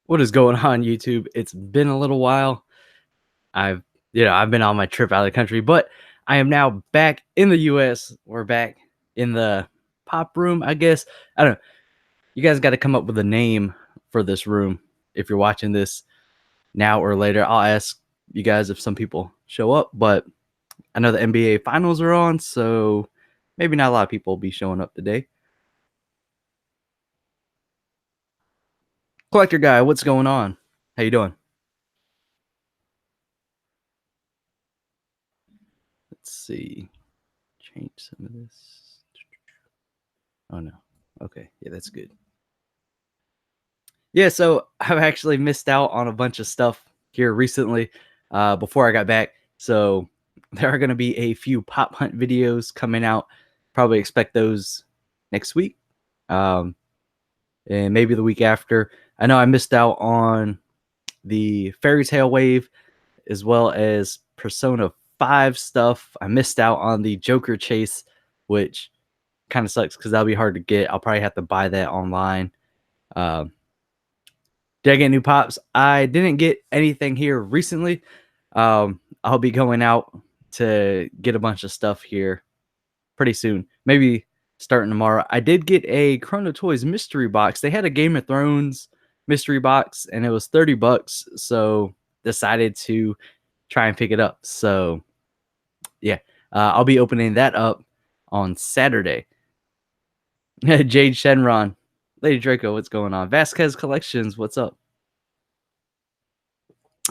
What is going on, YouTube? It's been a little while. I've I've been on my trip out of the country, but I am now back in the US. We're back in the pop room, I guess. I don't know. You guys got to come up with a name for this room. If you're watching this now or later, I'll ask you guys if some people show up, but I know the NBA finals are on, so maybe not a lot of people will be showing up today. Collector guy, what's going on? How you doing? Let's see. Change some of this. Oh no. Okay. Yeah, that's good. Yeah, so I've actually missed out on a bunch of stuff here recently before I got back. So there are going to be a few pop hunt videos coming out. Probably expect those next week um, and maybe the week after. I know I missed out on the Fairy Tale Wave as well as Persona 5 stuff. I missed out on the Joker Chase, which kind of sucks because that'll be hard to get. I'll probably have to buy that online. Um, did I get new pops? I didn't get anything here recently. I'll be going out to get a bunch of stuff here pretty soon. Maybe starting tomorrow. I did get a Chrono Toys mystery box. They had a Game of Thrones mystery box and it was $30. So decided to try and pick it up. So yeah, I'll be opening that up on Saturday. Jade Shenron, Lady Draco, what's going on? Vasquez Collections, what's up?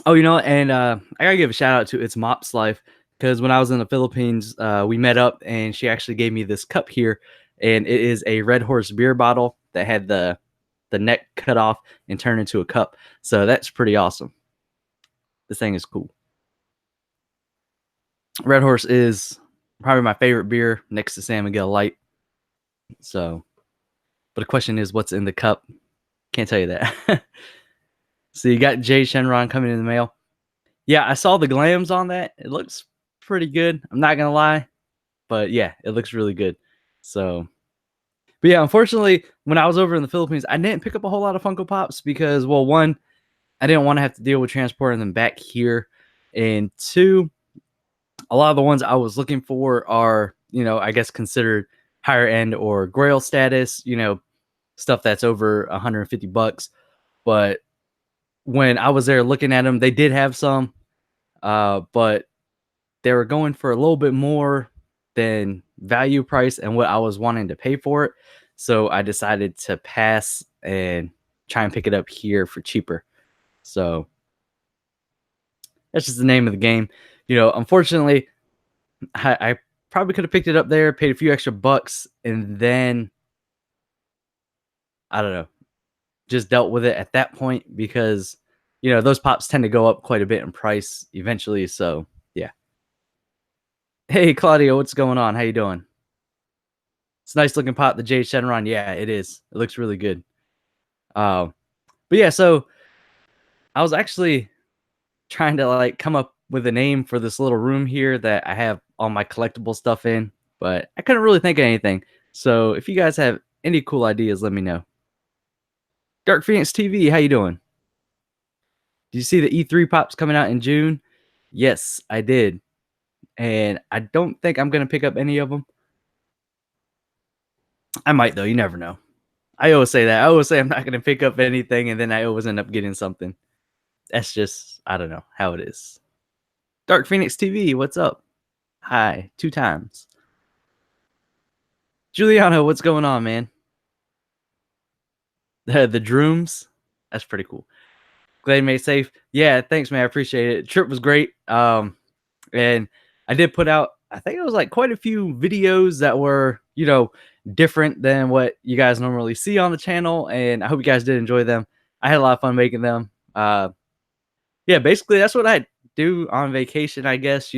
Oh, and I gotta give a shout out to It's Mop's Life because when I was in the Philippines, we met up and she actually gave me this cup here, and it is a Red Horse beer bottle that had the neck cut off and turned into a cup. So that's pretty awesome. This thing is cool. Red Horse is probably my favorite beer next to San Miguel Light. So, but the question is, what's in the cup? Can't tell you that. So you got Jay Shenron coming in the mail. Yeah, I saw the glams on that. It looks pretty good. I'm not gonna lie, but yeah, it looks really good. So, but yeah, unfortunately, when I was over in the Philippines, I didn't pick up a whole lot of Funko Pops because, well, one, I didn't want to have to deal with transporting them back here, and two, a lot of the ones I was looking for are, I guess considered higher end or Grail status, stuff that's over $150. But when I was there looking at them, they did have some, but they were going for a little bit more than value price and what I was wanting to pay for it. So I decided to pass and try and pick it up here for cheaper. So that's just the name of the game. Unfortunately, I probably could have picked it up there, paid a few extra bucks, and then I don't know, just dealt with it at that point because those pops tend to go up quite a bit in price eventually. So yeah. Hey Claudio, what's going on? How you doing? It's a nice looking pop, the Jade Shenron. Yeah, it is. It looks really good. But yeah, so I was actually trying to like come up with a name for this little room here that I have all my collectible stuff in, but I couldn't really think of anything. So if you guys have any cool ideas, let me know. Dark Phoenix TV, how you doing? Did you see the E3 pops coming out in June? Yes, I did. And I don't think I'm going to pick up any of them. I might, though. You never know. I always say that. I always say I'm not going to pick up anything, and then I always end up getting something. That's just, I don't know how it is. Dark Phoenix TV, what's up? Hi, 2 times. Juliano, what's going on, man? The Drooms, that's pretty cool. Glad you made it safe. Yeah, thanks, man. I appreciate it. Trip was great. And I did put out, I think it was like quite a few videos that were, different than what you guys normally see on the channel. And I hope you guys did enjoy them. I had a lot of fun making them. Yeah, basically that's what I do on vacation, I guess,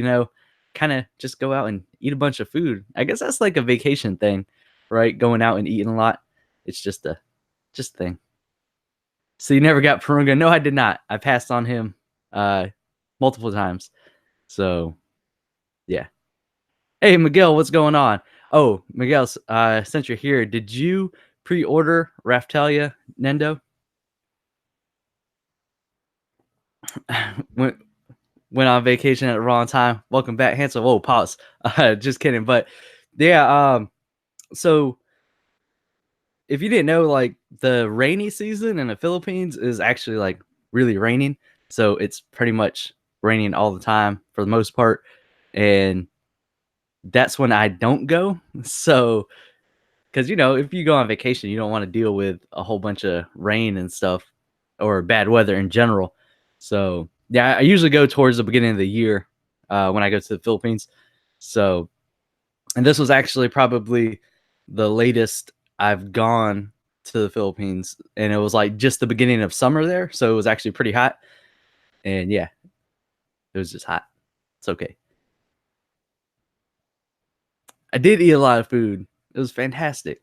kind of just go out and eat a bunch of food. I guess that's like a vacation thing, right? Going out and eating a lot. It's just a thing. So you never got Perunga? No, I did not. I passed on him multiple times. So yeah. Hey Miguel, what's going on? Oh, Miguel, since you're here, did you pre-order Raftalia Nendo? went went on vacation at the wrong time. Welcome back, handsome. Whoa, pause. Just kidding. But yeah, so if you didn't know, like the rainy season in the Philippines is actually like really raining. So it's pretty much raining all the time for the most part. And that's when I don't go. So, because if you go on vacation, you don't want to deal with a whole bunch of rain and stuff or bad weather in general. So, yeah, I usually go towards the beginning of the year when I go to the Philippines. So, and this was actually probably the latest I've gone to the Philippines, and it was like just the beginning of summer there, so it was actually pretty hot. And yeah, it was just hot. It's okay. I did eat a lot of food. It was fantastic.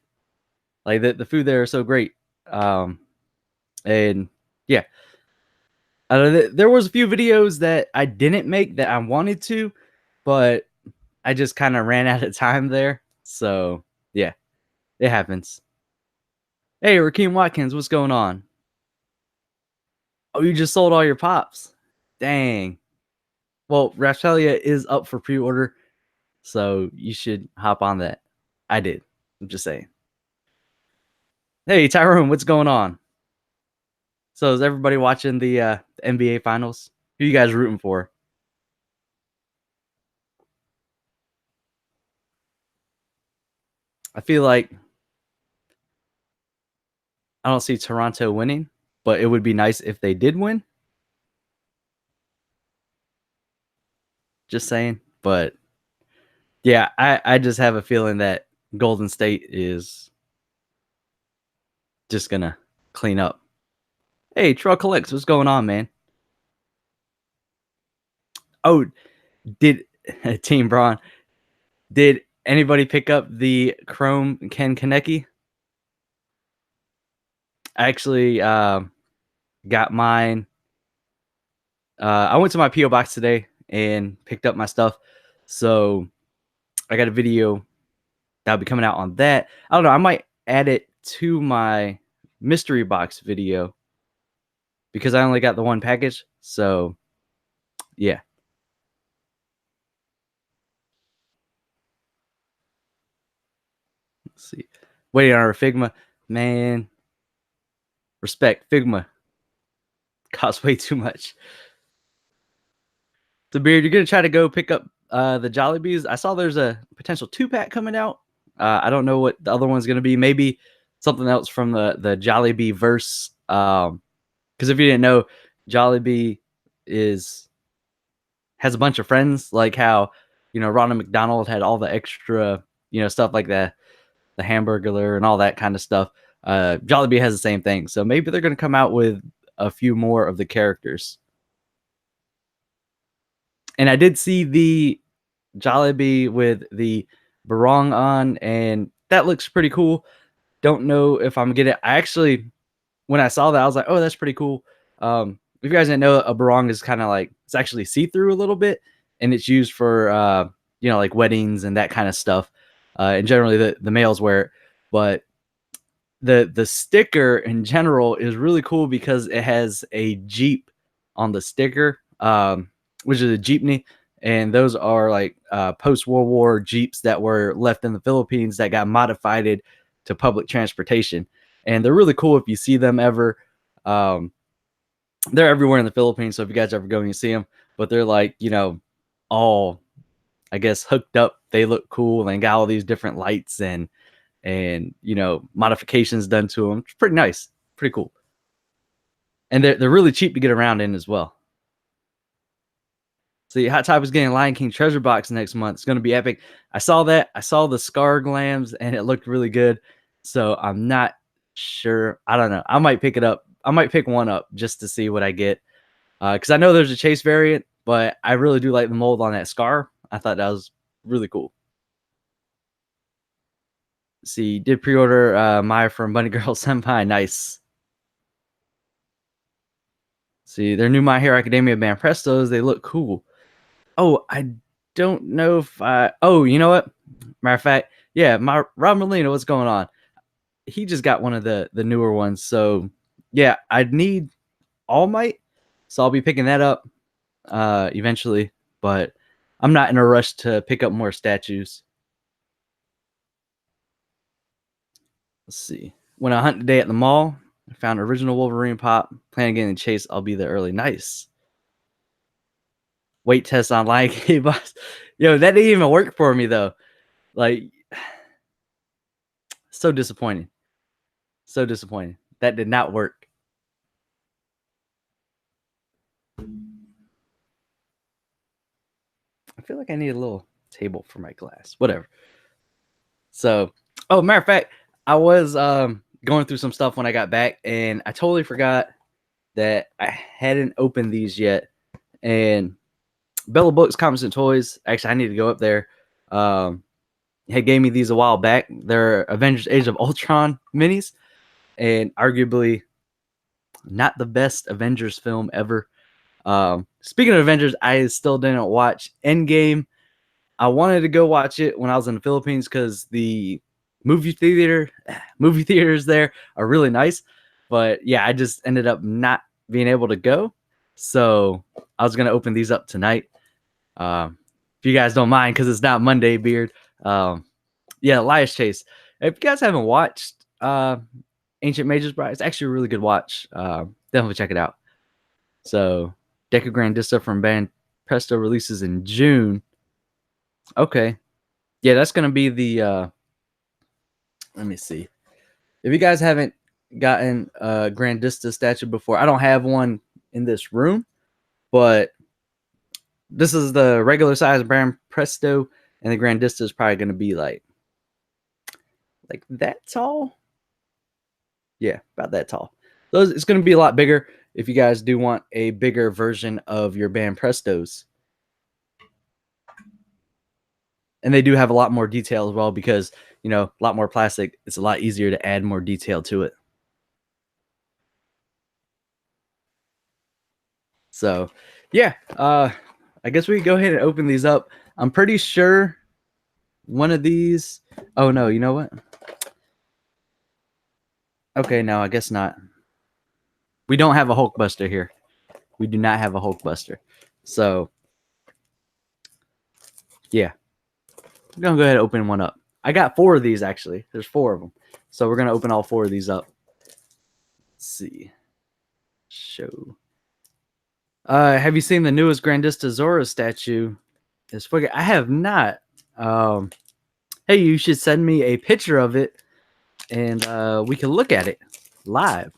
Like the food there is so great. Um, and yeah, there was a few videos that I didn't make that I wanted to, but I just kind of ran out of time there. So yeah, it happens. Hey, Rakeem Watkins, what's going on? Oh, you just sold all your pops. Dang. Well, Raphaelia is up for pre-order, so you should hop on that. I did. I'm just saying. Hey, Tyrone, what's going on? So is everybody watching the NBA finals? Who you guys rooting for? I feel like I don't see Toronto winning, but it would be nice if they did win. Just saying. But yeah, I just have a feeling that Golden State is just gonna clean up. Hey, Truck Collects, what's going on, man? Oh, did Team Braun? Did anybody pick up the Chrome Ken Kaneki? I actually got mine. I went to my PO box today and picked up my stuff, so I got a video that'll be coming out on that. I don't know. I might add it to my mystery box video because I only got the one package. So yeah. Let's see. Waiting on our Figma. Man, respect. Figma costs way too much. The Beard, you're gonna try to go pick up the Jollibees. I saw there's a potential 2-pack coming out. I don't know what the other one's gonna be. Maybe something else from the Jollibee verse. Because if you didn't know, Jollibee is has a bunch of friends, like how Ronald McDonald had all the extra stuff like the Hamburglar and all that kind of stuff. Jollibee has the same thing, so maybe they're gonna come out with a few more of the characters. And I did see the Jollibee with the barong on, and that looks pretty cool. Don't know if I'm gonna get it. I actually, when I saw that, I was like, oh, that's pretty cool. If you guys didn't know, a barong is kind of like it's actually see through a little bit, and it's used for like weddings and that kind of stuff. And generally, the males wear it, but the sticker in general is really cool because it has a Jeep on the sticker, which is a Jeepney, and those are like post World War Jeeps that were left in the Philippines that got modified to public transportation, and they're really cool if you see them ever. Um, they're everywhere in the Philippines, so if you guys ever go and you see them, but they're like all I guess hooked up. They look cool and got all these different lights and modifications done to them. It's pretty nice, pretty cool, and they're really cheap to get around in as well. See, Hot Top is getting Lion King treasure box next month. It's going to be epic. I saw that. I saw the Scar Glams, and it looked really good. So I'm not sure. I don't know. I might pick it up. I might pick one up just to see what I get. Because I know there's a Chase variant, but I really do like the mold on that Scar. I thought that was really cool. See, did pre-order Maya from Bunny Girl Senpai. Nice. See, their new My Hero Academia band Prestos. They look cool. Oh, I don't know if Oh, you know what? Matter of fact, yeah, my Rob Molina, what's going on? He just got one of the newer ones. So yeah, I'd need All Might. So I'll be picking that up eventually, but I'm not in a rush to pick up more statues. Let's see. When I hunt today at the mall, I found an original Wolverine pop. Plan on getting the chase. I'll be there early. Nice. Weight test online. Yo, that didn't even work for me though. Like, so disappointing. So disappointing. That did not work. I feel like I need a little table for my glass. Whatever. So, oh, matter of fact, I was going through some stuff when I got back, and I totally forgot that I hadn't opened these yet. And Bella Books, Comics and Toys. Actually, I need to go up there. Had gave me these a while back. They're Avengers: Age of Ultron minis, and arguably not the best Avengers film ever. Speaking of Avengers, I still didn't watch Endgame. I wanted to go watch it when I was in the Philippines because the movie theaters there are really nice. But yeah, I just ended up not being able to go. So I was gonna open these up tonight. If you guys don't mind, because it's not Monday, Beard. Yeah, Elias Chase. If you guys haven't watched Ancient Mage's Bride, it's actually a really good watch. Definitely check it out. So Deca Grandista from Band Presto releases in June. Okay. Yeah, that's gonna be the let me see. If you guys haven't gotten a Grandista statue before, I don't have one in this room, but this is the regular size Band Presto, and the Grandista is probably gonna be like that tall. Yeah, about that tall. So it's gonna be a lot bigger if you guys do want a bigger version of your Band Prestos. And they do have a lot more detail as well because, you know, a lot more plastic. It's a lot easier to add more detail to it. So, yeah, I guess we can go ahead and open these up. I'm pretty sure one of these. Oh, no, you know what? Okay, no, I guess not. We don't have a Hulkbuster here. We do not have a Hulkbuster. So, yeah, I'm going to go ahead and open one up. I got 4 of these, actually. There's 4 of them. So, we're going to open all 4 of these up. Let's see. Show. Have you seen the newest Grandista Zora statue? I have not. Hey, you should send me a picture of it, and we can look at it live.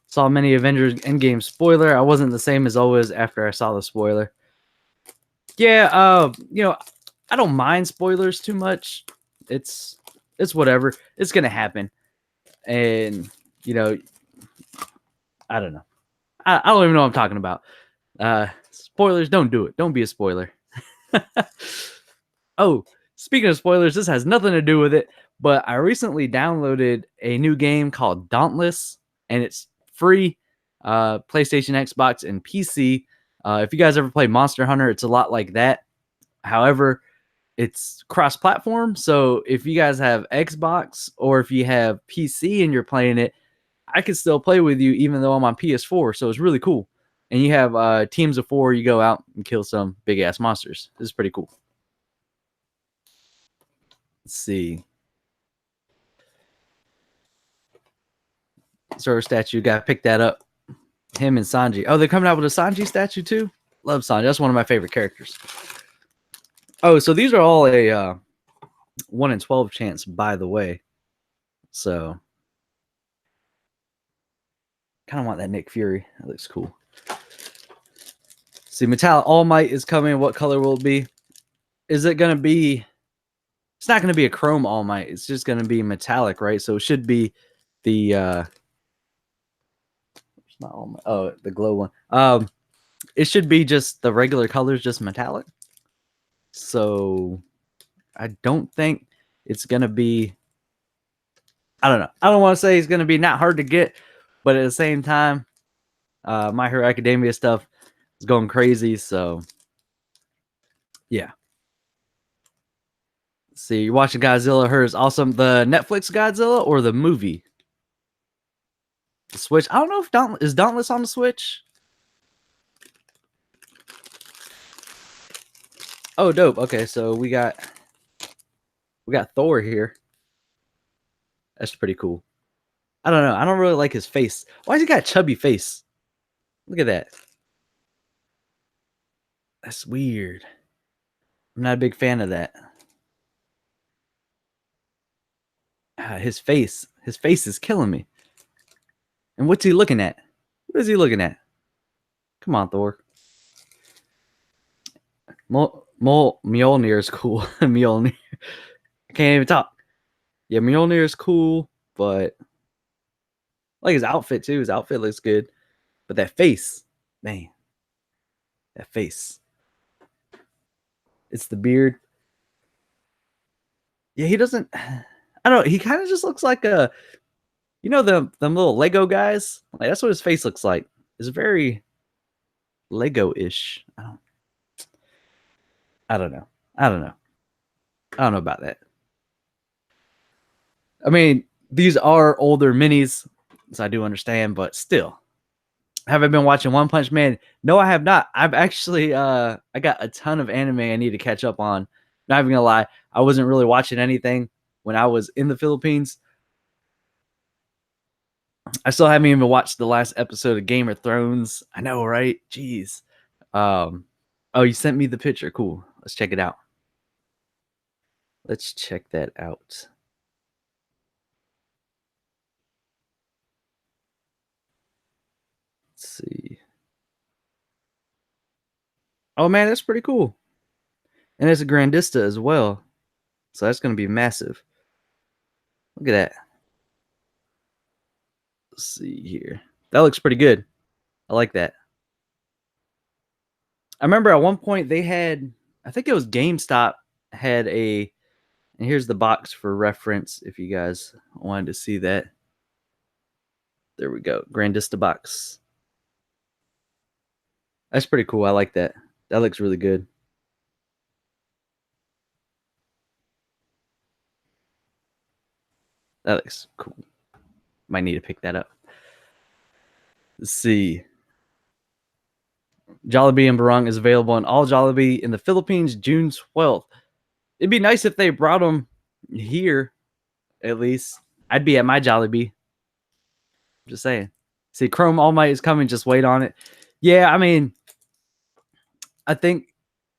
Saw many Avengers Endgame spoiler. I wasn't the same as always after I saw the spoiler. Yeah, you know, I don't mind spoilers too much. It's whatever. It's gonna happen, and you know, I don't know. I don't even know what I'm talking about. Spoilers, don't do it. Don't be a spoiler. Oh, speaking of spoilers, this has nothing to do with it, but I recently downloaded a new game called Dauntless, and it's free. PlayStation, Xbox, and PC. If you guys ever play Monster Hunter, it's a lot like that. However, it's cross-platform, so if you guys have Xbox or if you have PC and you're playing it, I can still play with you even though I'm on PS4, so it's really cool. And you have teams of 4, you go out and kill some big-ass monsters. This is pretty cool. Let's see. Zoro statue, gotta pick that up. Him and Sanji. Oh, they're coming out with a Sanji statue too? Love Sanji. That's one of my favorite characters. Oh, so these are all a 1 in 12 chance, by the way. So, kind of want that Nick Fury. That looks cool. See, Metallic All Might is coming. What color will it be? Is it going to be... It's not going to be a chrome All Might. It's just going to be metallic, right? So it should be the... It's not All Might. Oh, the glow one. It should be just the regular colors, just metallic. So I don't think it's going to be... I don't know. I don't want to say it's going to be not hard to get, but at the same time, My Hero Academia stuff is going crazy. So, yeah. See, you're watching Godzilla. Hers awesome. The Netflix Godzilla or the movie? The Switch. I don't know if is Dauntless on the Switch. Oh, dope. Okay, so we got Thor here. That's pretty cool. I don't know. I don't really like his face. Why has he got a chubby face? Look at that. That's weird. I'm not a big fan of that. His face. His face is killing me. And what's he looking at? What is he looking at? Come on, Thor. Mjolnir is cool. Mjolnir. I can't even talk. Yeah, Mjolnir is cool, but I like his outfit too. His outfit looks good. But that face, man. That face. It's the beard. Yeah, he doesn't. I don't know. He kind of just looks like a, them little Lego guys. Like that's what his face looks like. It's very Lego-ish. I don't know. I don't know. I don't know about that. I mean, these are older minis, so I do understand, but still. Have I been watching One Punch Man? No, I have not. I've actually I got a ton of anime I need to catch up on. Not even gonna lie, I wasn't really watching anything when I was in the Philippines. I still haven't even watched the last episode of Game of Thrones. I know, right? Jeez. Oh, you sent me the picture. Cool. Let's check it out. Let's check that out. Let's see. Oh man, that's pretty cool. And it's a Grandista as well. So that's going to be massive. Look at that. Let's see here. That looks pretty good. I like that. I remember at one point they had, I think it was GameStop had a, and here's the box for reference if you guys wanted to see that. There we go. Grandista box. That's pretty cool. I like that. That looks really good. That looks cool. Might need to pick that up. Let's see. Jollibee and Barong is available in all Jollibee in the Philippines June 12th. It'd be nice if they brought them here, at least. I'd be at my Jollibee. Just saying. See, Chrome All Might is coming. Just wait on it. Yeah, I mean, I think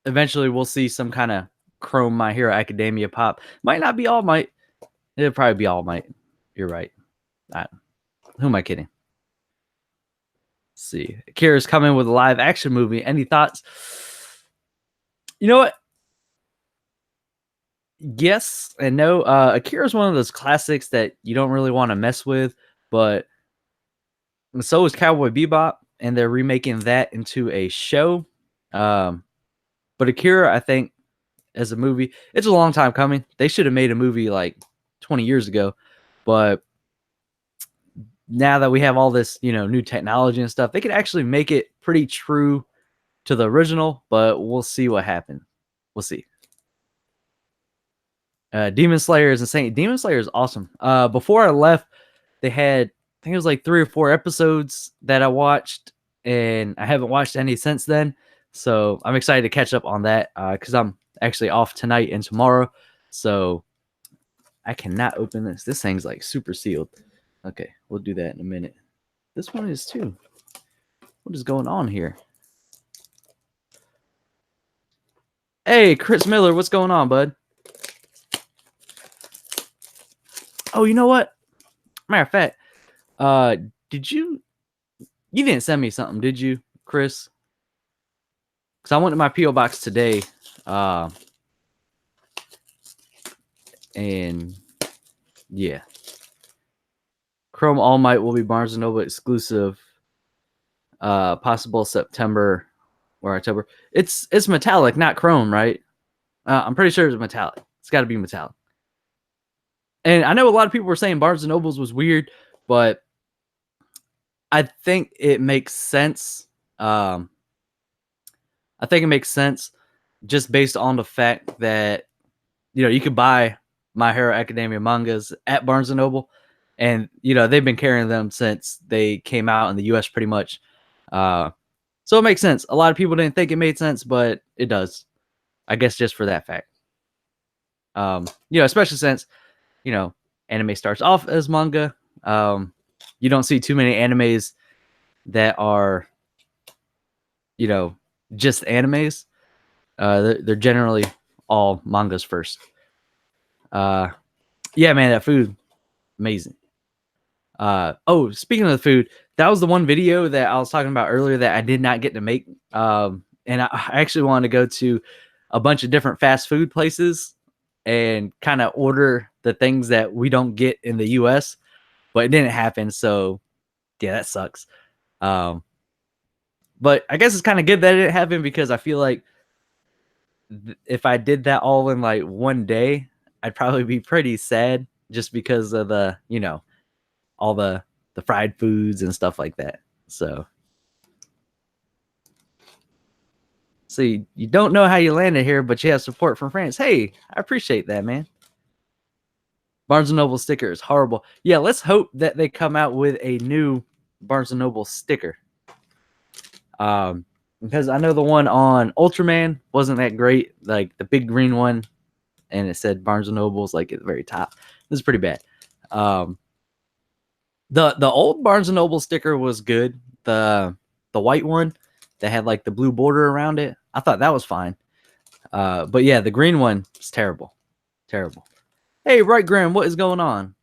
eventually we'll see some kind of Chrome My Hero Academia pop. Might not be All Might. It'll probably be All Might. You're right. Who am I kidding? Let's see. Akira's coming with a live action movie. Any thoughts? You know what? Yes and no. Akira's one of those classics that you don't really want to mess with, but so is Cowboy Bebop, and they're remaking that into a show. But Akira, I think, as a movie, it's a long time coming. They should have made a movie like 20 years ago, but now that we have all this, new technology and stuff, they could actually make it pretty true to the original, but we'll see what happens. We'll see. Demon Slayer is insane. Demon Slayer is awesome. Before I left, they had, I think it was like 3 or 4 episodes that I watched, and I haven't watched any since then. So I'm excited to catch up on that because I'm actually off tonight and tomorrow. So I cannot open this. This thing's like super sealed. Okay, we'll do that in a minute. This one is too. What is going on here? Hey, Chris Miller, what's going on, bud? Oh, you know what? Matter of fact, did you didn't send me something, did you, Chris? Because I went to my P.O. box today, and yeah. Chrome All Might will be Barnes & Noble exclusive, possible September or October. It's metallic, not chrome, right? I'm pretty sure it's metallic. It's got to be metallic. And I know a lot of people were saying Barnes & Noble's was weird, but I think it makes sense. I think it makes sense just based on the fact that, you could buy My Hero Academia mangas at Barnes & Noble. And, they've been carrying them since they came out in the U.S. pretty much. So it makes sense. A lot of people didn't think it made sense, but it does. I guess just for that fact. Especially since, anime starts off as manga. You don't see too many animes that are, you know, just animes. They're generally all mangas first. Yeah, man, that food, amazing. Speaking of the food, that was the one video that I was talking about earlier that I did not get to make. And I actually wanted to go to a bunch of different fast food places and kind of order the things that we don't get in the US, but it didn't happen. So yeah, that sucks. Um, but I guess it's kind of good that it didn't happen because I feel like if I did that all in like one day, I'd probably be pretty sad just because of all the fried foods and stuff like that. So see, you don't know how you landed here, but you have support from France. Hey, I appreciate that, man. Barnes and Noble sticker is horrible. Yeah, let's hope that they come out with a new Barnes and Noble sticker. Because I know the one on Ultraman wasn't that great, like the big green one, and it said Barnes and Noble's like at the very top. This is pretty bad. The old Barnes and Noble sticker was good. The white one that had like the blue border around it, I thought that was fine. But yeah, the green one is terrible. Terrible. Hey, Right Graham, what is going on?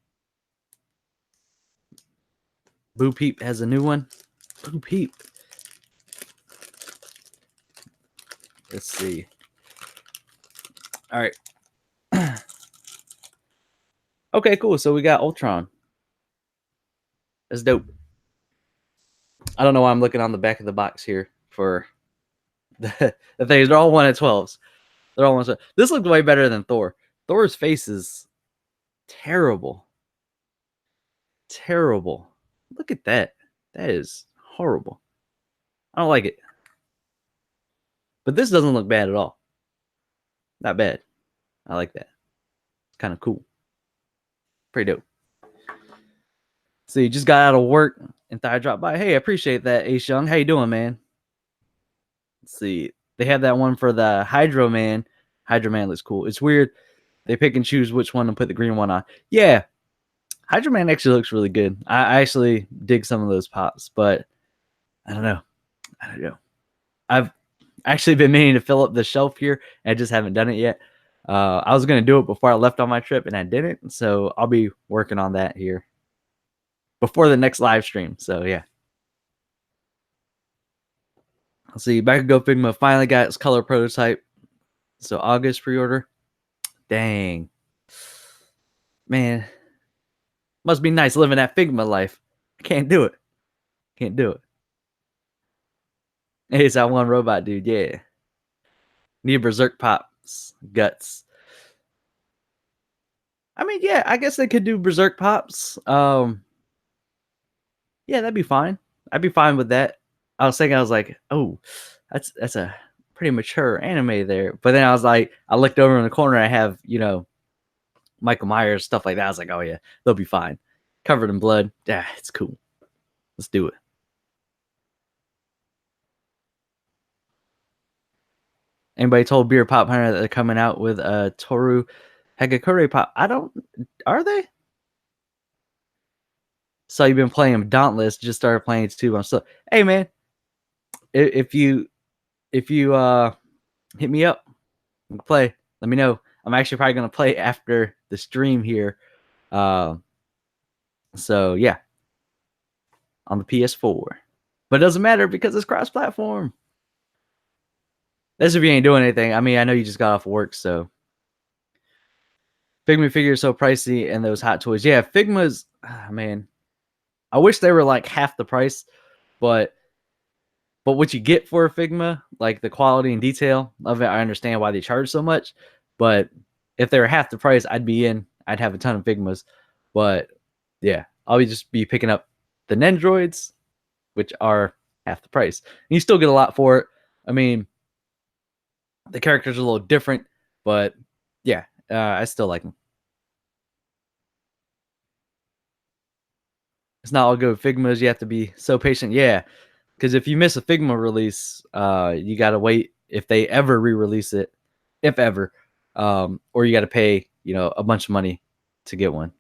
Boo Peep has a new one. Boo Peep. Let's see. All right. Okay, cool. So we got Ultron. That's dope. I don't know why I'm looking on the back of the box here for the things. They're all 1 at 12s. They're all 1 at 12s. This looked way better than Thor. Thor's face is terrible. Terrible. Look at that. That is horrible. I don't like it. But this doesn't look bad at all. Not bad. I like that. It's kind of cool. Pretty dope. So you just got out of work and thought I dropped by. Hey, I appreciate that, Ace Young. How you doing, man? Let's see. They have that one for the Hydro Man. Hydro Man looks cool. It's weird. They pick and choose which one to put the green one on. Yeah. Hydro Man actually looks really good. I actually dig some of those pops, but I don't know. I've actually been meaning to fill up the shelf here, and I just haven't done it yet. I was going to do it before I left on my trip, and I didn't. So I'll be working on that here before the next live stream. So yeah. Let's see. Bakugo Figma finally got its color prototype. So August pre-order. Dang. Man. Must be nice living that Figma life. I can't do it. Can't do it. Hey, it's that one robot dude. Yeah. Need Berserk Pops. Guts. I mean, yeah, I guess they could do Berserk Pops. Yeah, that'd be fine. I'd be fine with that. I was like, oh, that's a pretty mature anime there. But then I was like, I looked over in the corner. I have, Michael Myers, stuff like that. I was like, oh yeah, they'll be fine. Covered in blood. Yeah, it's cool. Let's do it. Anybody told Beer Pop Hunter that they're coming out with a Toru Hagakure Pop? Are they? So you've been playing Dauntless, just started playing it too. I'm still, hey man, if you hit me up, play. Let me know. I'm actually probably gonna play after the stream here. So yeah, on the PS4, but it doesn't matter because it's cross-platform. That's if you ain't doing anything. I mean, I know you just got off work, so Figma figures so pricey, and those hot toys. Yeah, Figma's man. I wish they were like half the price, but what you get for a Figma, like the quality and detail of it, I understand why they charge so much. But if they were half the price, I'd be in. I'd have a ton of Figmas. But yeah, I'll just be picking up the Nendroids, which are half the price. And you still get a lot for it. I mean, the characters are a little different, but yeah, I still like them. It's not all good Figmas. You have to be so patient. Yeah, because if you miss a Figma release, you got to wait if they ever re-release it. if ever. Or you got to pay, a bunch of money to get one.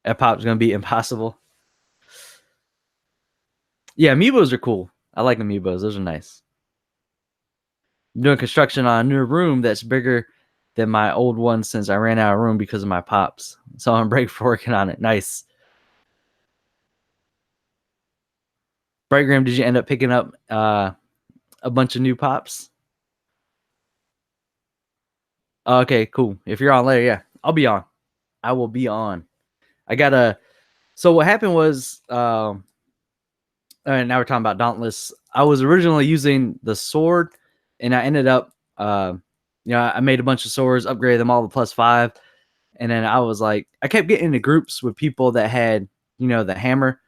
That pop's gonna be impossible. Yeah, amiibos are cool. I like amiibos. Those are nice. I'm doing construction on a new room that's bigger than my old one since I ran out of room because of my pops. So I'm on break for working on it. Nice. Brightgram, did you end up picking up a bunch of new pops? Okay, cool. If you're on later, yeah, I'll be on. I will be on. I gotta. So what happened was, and now we're talking about Dauntless. I was originally using the sword, and I ended up, I made a bunch of swords, upgraded them all to +5, and then I was like, I kept getting into groups with people that had, the hammer,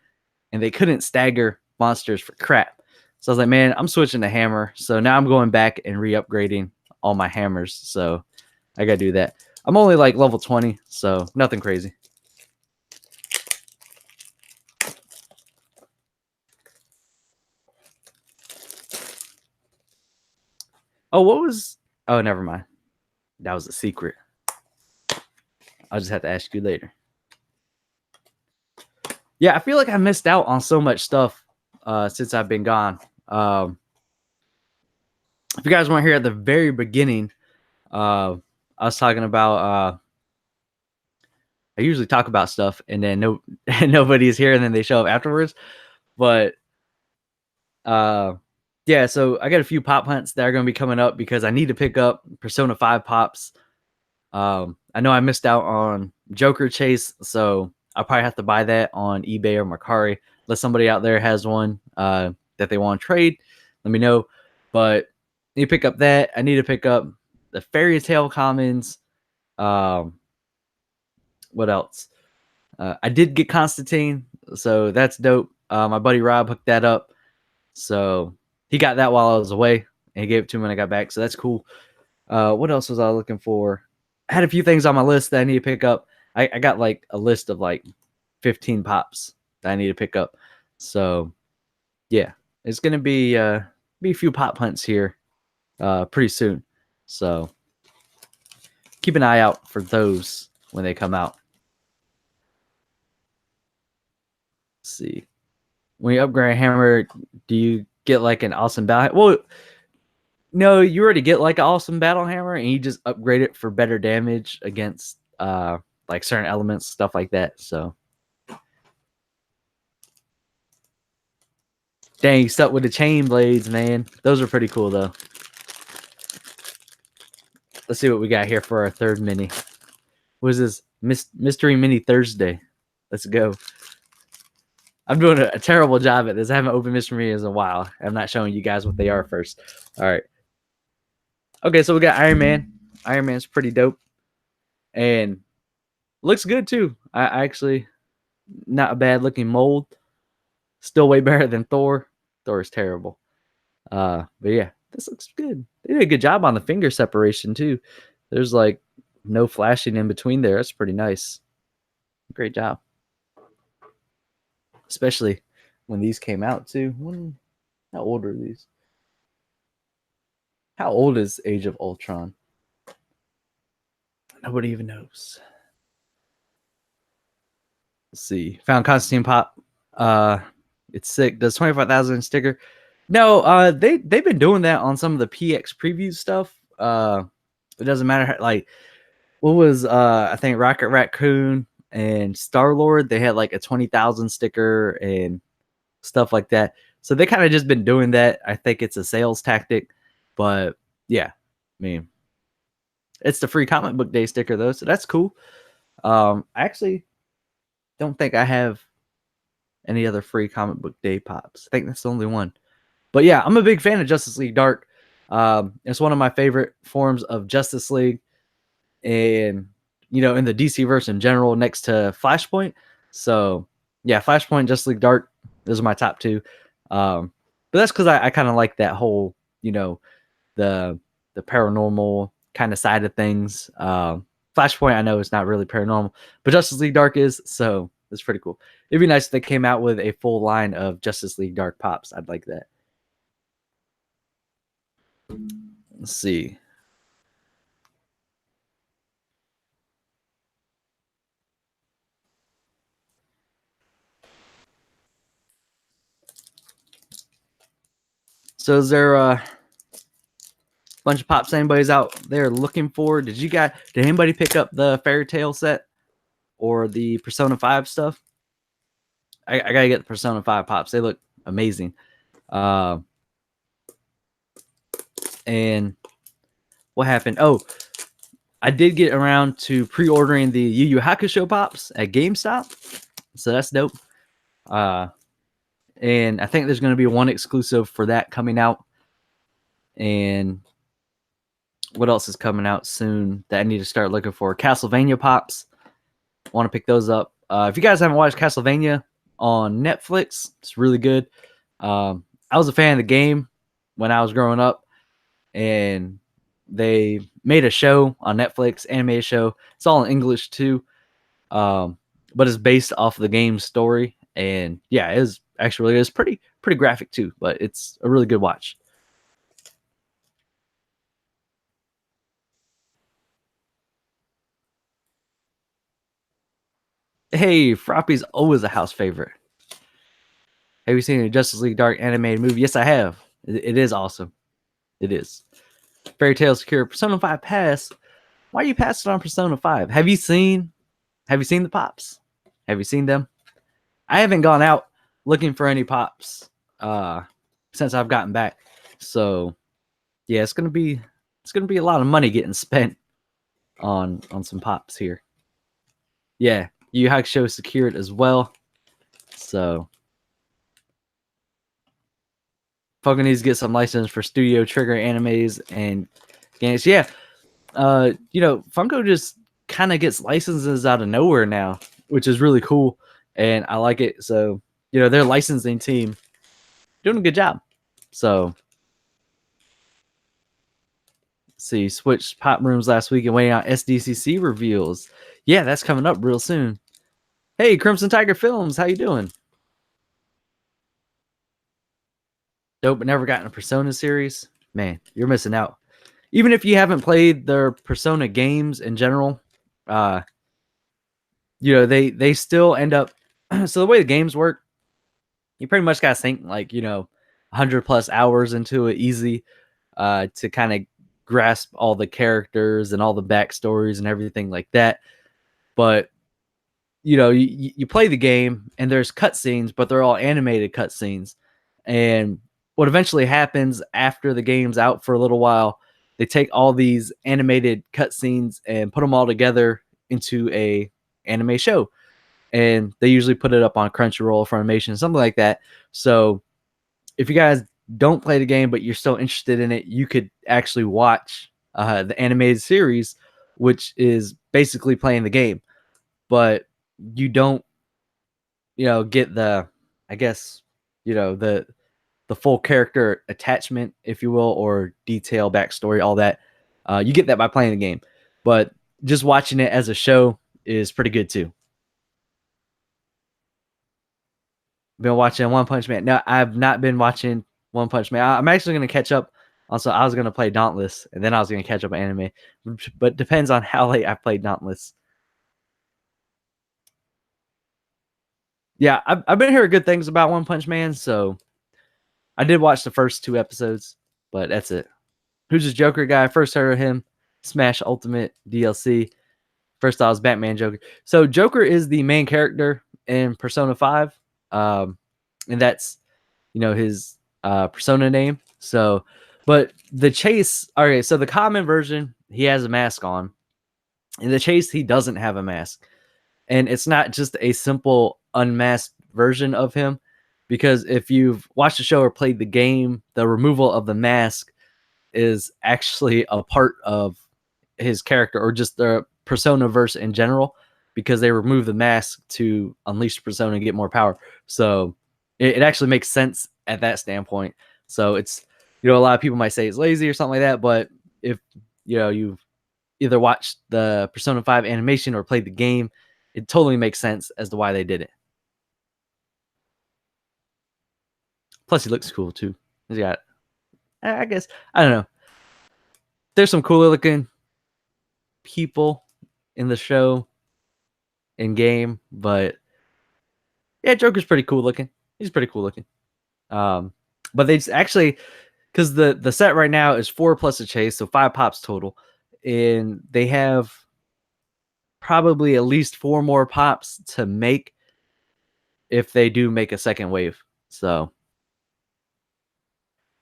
and they couldn't stagger monsters for crap. So I was like, man, I'm switching to hammer. So now I'm going back and re-upgrading all my hammers. So I gotta do that. I'm only like level 20, so nothing crazy. Oh, what was? Oh, never mind. That was a secret. I'll just have to ask you later. Yeah, I feel like I missed out on so much stuff since I've been gone. If you guys weren't here at the very beginning, I was talking about. I usually talk about stuff, and then nobody's here, and then they show up afterwards. But yeah, so I got a few pop hunts that are going to be coming up because I need to pick up Persona 5 pops. I know I missed out on Joker Chase, so I'll probably have to buy that on eBay or Mercari. Unless somebody out there has one that they want to trade, let me know. But I need to pick up that. I need to pick up the Fairy Tale Commons. What else? I did get Constantine, so that's dope. My buddy Rob hooked that up. So he got that while I was away, and he gave it to me when I got back. So that's cool. What else was I looking for? I had a few things on my list that I need to pick up. I got like a list of like 15 pops that I need to pick up. So yeah, it's gonna be a few pop hunts here pretty soon. So keep an eye out for those when they come out. Let's see. When you upgrade a hammer, do you get like an awesome battle? Well, no, you already get like an awesome battle hammer, and you just upgrade it for better damage against like certain elements, stuff like that. So dang, you stuck with the chain blades, man. Those are pretty cool though. Let's see what we got here for our third mini. What is this? Mystery Mini Thursday. Let's go. I'm doing a terrible job at this. I haven't opened Mystery Minis in a while. I'm not showing you guys what they are first. All right. Okay, so we got Iron Man. Iron Man's pretty dope. And looks good too. I actually, not a bad looking mold. Still way better than Thor. Thor is terrible. But yeah, this looks good. They did a good job on the finger separation too. There's like no flashing in between there. That's pretty nice. Great job. Especially when these came out too. How old are these? How old is Age of Ultron? Nobody even knows. Let's see. Found Constantine Pop. It's sick. Does 25,000 sticker? No, they've been doing that on some of the PX preview stuff. It doesn't matter how, like what was I think Rocket Raccoon and Star Lord, they had like a 20,000 sticker and stuff like that. So they kind of just been doing that. I think it's a sales tactic, but yeah, I mean, it's the free comic book day sticker though, so that's cool. I actually don't think I have any other free comic book day pops. I think that's the only one. But yeah, I'm a big fan of Justice League Dark. It's one of my favorite forms of Justice League, and in the DC verse in general, next to Flashpoint. So yeah, Flashpoint, Justice League Dark, those are my top two. But that's because I kind of like that whole, the paranormal kind of side of things. Flashpoint, I know it's not really paranormal, but Justice League Dark is, so it's pretty cool. It'd be nice if they came out with a full line of Justice League Dark pops. I'd like that. Let's see. So is there a bunch of pops anybody's out there looking for? Did anybody pick up the Fairy Tale set or the Persona 5 stuff? I gotta get the Persona 5 pops. They look amazing. Uh, and what happened? Oh, I did get around to pre-ordering the Yu Yu Hakusho pops at GameStop, so that's dope. And I think there's going to be one exclusive for that coming out. And what else is coming out soon that I need to start looking for? Castlevania pops. Want to pick those up. If you guys haven't watched Castlevania on Netflix, it's really good. I was a fan of the game when I was growing up, and they made a show on Netflix, animated show. It's all in English too, but it's based off of the game story. And yeah, it is actually it's pretty graphic too, but it's a really good watch. Hey, Froppy's always a house favorite. Have you seen the Justice League Dark animated movie? Yes, I have. It is awesome. It is. Fairy Tail Secure Persona 5 Pass. Why are you passing on Persona 5? Have you seen the pops? Have you seen them? I haven't gone out looking for any pops since I've gotten back. So yeah, it's gonna be a lot of money getting spent on some pops here. Yeah, Yu Hakusho secured as well. So Funko needs to get some license for Studio Trigger animes and games. Yeah, Funko just kind of gets licenses out of nowhere now, which is really cool, and I like it. So their licensing team doing a good job. So see, switched pop rooms last week and waiting on SDCC reveals. Yeah, that's coming up real soon. Hey, Crimson Tiger Films, how you doing? Dope, but never gotten a Persona series. Man, you're missing out. Even if you haven't played their Persona games in general, uh, they still end up. So the way the games work, you pretty much got to sink 100+ hours into it easy, to kind of grasp all the characters and all the backstories and everything like that. But you play the game and there's cutscenes, but they're all animated cutscenes. And what eventually happens after the game's out for a little while, they take all these animated cutscenes and put them all together into a anime show. And they usually put it up on Crunchyroll, Funimation, something like that. So if you guys don't play the game but you're still interested in it, you could actually watch the animated series, which is basically playing the game. But you don't get the, I guess, the full character attachment, if you will, or detail, backstory, all that. You get that by playing the game, but just watching it as a show is pretty good too. Been watching One Punch Man. No, I've not been watching One Punch Man. I'm actually going to catch up. Also, I was going to play Dauntless, and then I was going to catch up on anime, but depends on how late I played Dauntless. Yeah, I've been hearing good things about One Punch Man, so I did watch the first 2 episodes, but that's it. Who's this Joker guy? First heard of him. Smash Ultimate DLC. First thought was Batman Joker. So Joker is the main character in Persona 5. And that's his persona name. So but the chase, all right, so the common version, he has a mask on. In the chase, he doesn't have a mask. And it's not just a simple unmasked version of him, because if you've watched the show or played the game, the removal of the mask is actually a part of his character, or just the persona verse in general, because they remove the mask to unleash the persona and get more power. So it actually makes sense at that standpoint. So it's, a lot of people might say it's lazy or something like that, but if you've either watched the Persona 5 animation or played the game, it totally makes sense as to why they did it. Plus he looks cool too. He's got, I guess, I don't know. there's some cooler looking people in the show in game, but yeah, Joker's pretty cool looking. He's pretty cool looking. But they actually, because the set right now is 4 plus a chase, so 5 pops total, and they have probably at least 4 more pops to make if they do make a second wave. So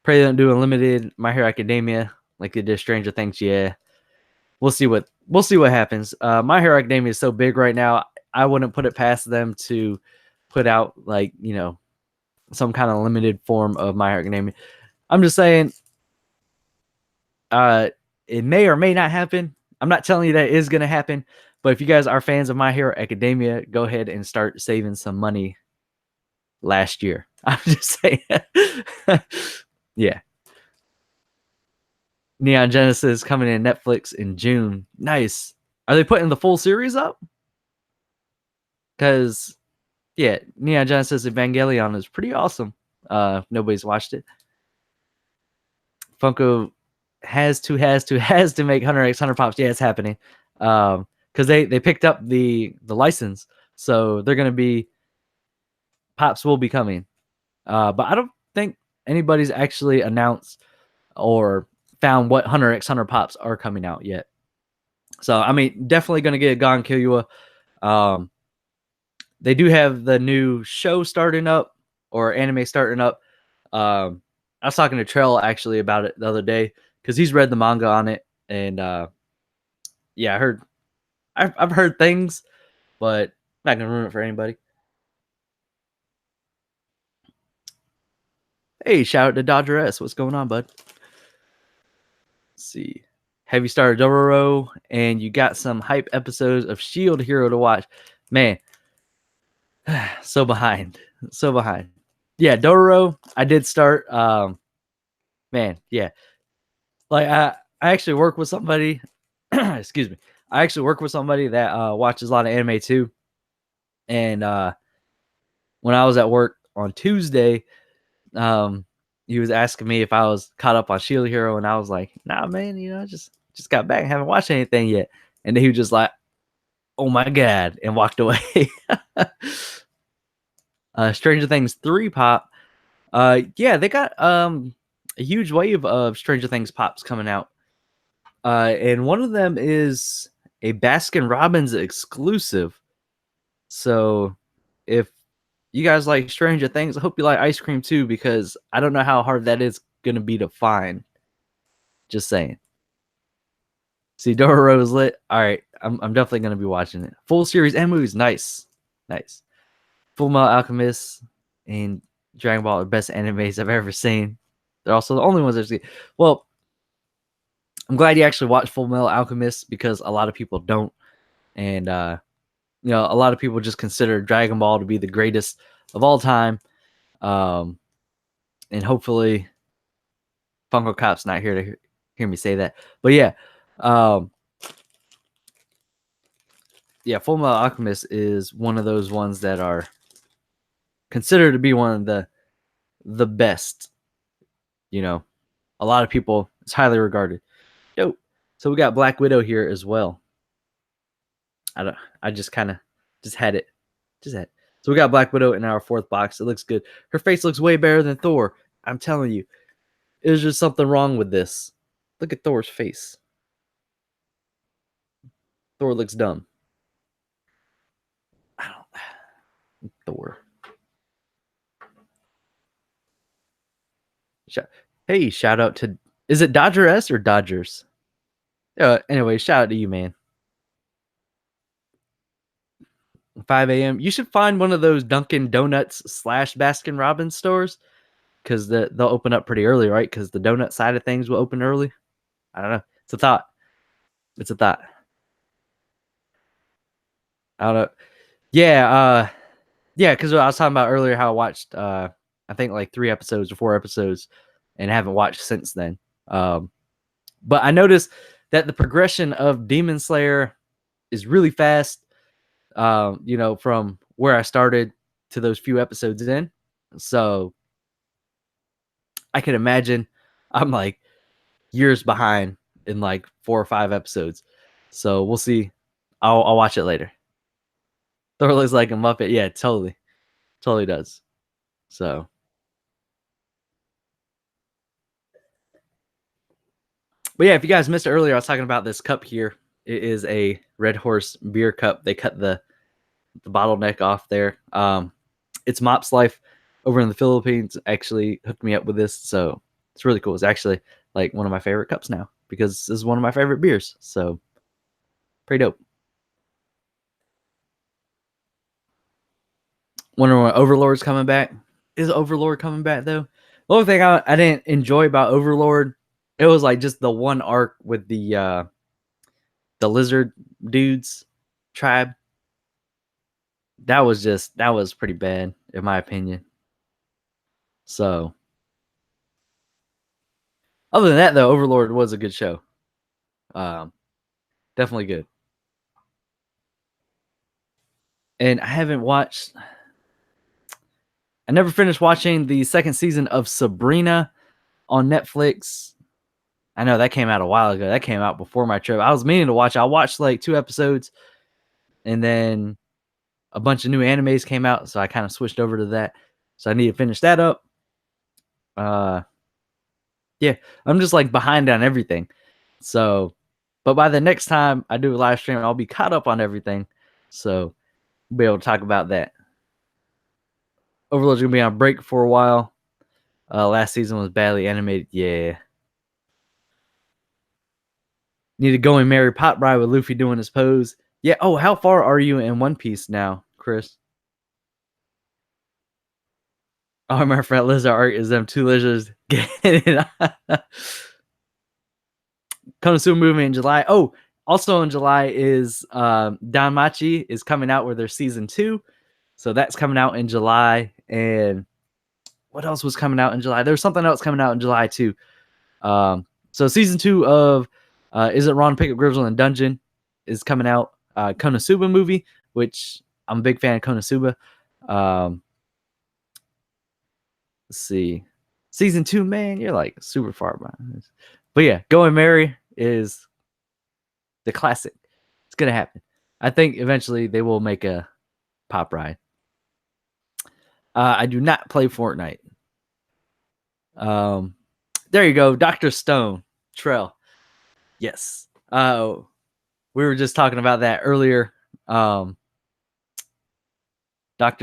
pray they don't do unlimited My Hero Academia like they did Stranger Things. Yeah, we'll see what happens. My Hero Academia is so big right now. I wouldn't put it past them to put out like some kind of limited form of My Hero Academia. I'm just saying, it may or may not happen. I'm not telling you that it is going to happen, but if you guys are fans of My Hero Academia, go ahead and start saving some money last year. I'm just saying. Yeah. Neon Genesis coming in Netflix in June. Nice. Are they putting the full series up? Because, yeah, Neon Genesis Evangelion is pretty awesome. Nobody's watched it. Funko has to make 100x Pops. Yeah, it's happening. Because they picked up the license, so they're gonna be Pops will be coming. But I don't think anybody's actually announced or found what 100x Pops are coming out yet. So I mean, definitely gonna get Gon Killua. They do have the new show starting up or anime starting up. I was talking to Trell actually about it the other day because he's read the manga on it, and yeah, I've heard things, but I'm not gonna ruin it for anybody. Hey, shout out to Dodger S. What's going on, bud? Let's see. Have you started Dororo and you got some hype episodes of Shield Hero to watch? Man, so behind. So behind. Yeah, Dororo, I did start. Man, yeah. Like I actually work with somebody. Excuse me. I actually work with somebody that watches a lot of anime too. And when I was at work on Tuesday, he was asking me if I was caught up on Shield Hero, and I was like, "Nah, man, I just got back, haven't watched anything yet." And then he was just like, "Oh my god," and walked away. Stranger Things 3 pop. Yeah, they got a huge wave of Stranger Things pops coming out. And one of them is a Baskin Robbins exclusive. So if you guys like Stranger Things, I hope you like ice cream too, because I don't know how hard that is going to be to find. Just saying. See, Dororo is lit. All right, I'm definitely going to be watching it. Full series and movies. Nice. Nice. Full Metal Alchemist and Dragon Ball are the best animes I've ever seen. They're also the only ones I've seen. Well, I'm glad you actually watched Full Metal Alchemist because a lot of people don't. And, a lot of people just consider Dragon Ball to be the greatest of all time. And hopefully Funko Pop's not here to hear me say that. But yeah, Full Metal Alchemist is one of those ones that are considered to be one of the best. A lot of people, it's highly regarded. Dope. So we got Black Widow here as well. I just kind of just had it. So we got Black Widow in our 4th box. It looks good. Her face looks way better than Thor. I'm telling you. There's just something wrong with this. Look at Thor's face. Thor looks dumb. I don't. Thor. Hey, shout out to. Is it Dodger S or Dodgers? Anyway, shout out to you, man. 5 a.m. You should find one of those Dunkin' Donuts / Baskin Robbins stores because they'll open up pretty early, right? Because the donut side of things will open early. I don't know. It's a thought. I don't know. Yeah, yeah, because I was talking about earlier how I watched I think like 3 episodes or 4 episodes and haven't watched since then. But I noticed that the progression of Demon Slayer is really fast. From where I started to those few episodes in. So I can imagine I'm like years behind in like 4 or 5 episodes. So we'll see. I'll watch it later. Thor looks like a Muppet. Yeah, totally. Totally does. So, but yeah, if you guys missed it earlier, I was talking about this cup here. It is a Red Horse beer cup. They cut the bottleneck off there. It's Mop's Life over in the Philippines actually hooked me up with this, so it's really cool. It's actually like one of my favorite cups now because this is one of my favorite beers. So pretty dope. Wondering when Overlord's coming back. Is Overlord coming back though? The only thing I didn't enjoy about Overlord, it was like just the one arc with the lizard dudes tribe. That was pretty bad in my opinion. So other than that though, Overlord was a good show. Um, definitely good. And I haven't watched. I never finished watching the second season of Sabrina on Netflix. I know that came out a while ago. That came out before my trip. I was meaning to watch. I watched like 2 episodes, and then a bunch of new animes came out, so I kind of switched over to that. So I need to finish that up. Yeah, I'm just like behind on everything. So, but by the next time I do a live stream, I'll be caught up on everything. So, we'll be able to talk about that. Overlord's gonna be on break for a while. Last season was badly animated. Yeah. Need to go and marry Pot Bride with Luffy doing his pose. Yeah. Oh, how far are you in One Piece now, Chris? Oh, I remember that lizard art is them 2 lizards getting it. Konosuba movie in July. Oh, also in July is Danmachi is coming out with their season 2. So that's coming out in July. And what else was coming out in July? There was something else coming out in July too. So season 2 of Is It Wrong to Pick Up Grizzle in Dungeon is coming out. Konosuba movie, which I'm a big fan of Konosuba. Let's see. Season 2, man, you're like super far behind. But yeah, Go and Marry is the classic. It's gonna happen. I think eventually they will make a Pop Ride. I do not play Fortnite. There you go, Dr. Stone, Trell. Yes. We were just talking about that earlier. Dr.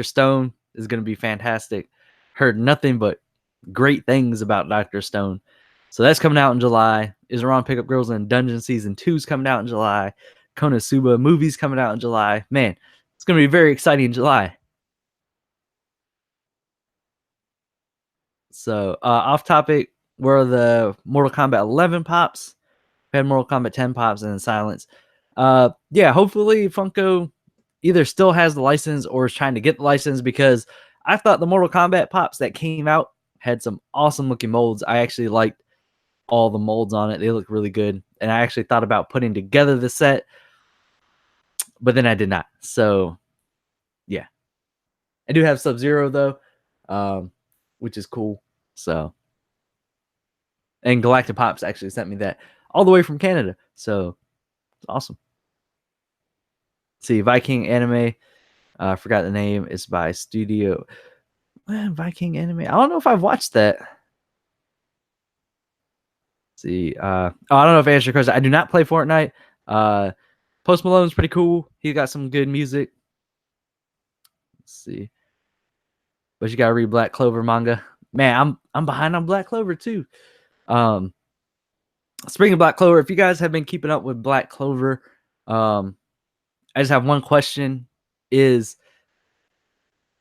Stone is going to be fantastic. Heard nothing but great things about Dr. Stone. So that's coming out in July. Is Around Pickup Girls in Dungeon Season 2 is coming out in July. Konosuba movie's coming out in July. Man, it's going to be very exciting in July. So off topic, where are the Mortal Kombat 11 pops? We had Mortal Kombat 10 pops and then silence. Yeah, hopefully Funko either still has the license or is trying to get the license, because I thought the Mortal Kombat pops that came out had some awesome looking molds. I actually liked all the molds on it. They look really good. And I actually thought about putting together the set, but then I did not. So yeah, I do have Sub-Zero though, which is cool. So, and Galactic Pops actually sent me that all the way from Canada. So it's awesome. See, Viking anime. I forgot the name. It's by Studio Viking anime. I don't know if I've watched that. Let's see, I don't know if I answered your question. I do not play Fortnite. Post Malone's pretty cool. He got some good music. Let's see, but you gotta read Black Clover manga. Man, I'm behind on Black Clover too. Speaking of Black Clover, if you guys have been keeping up with Black Clover, I just have one question: is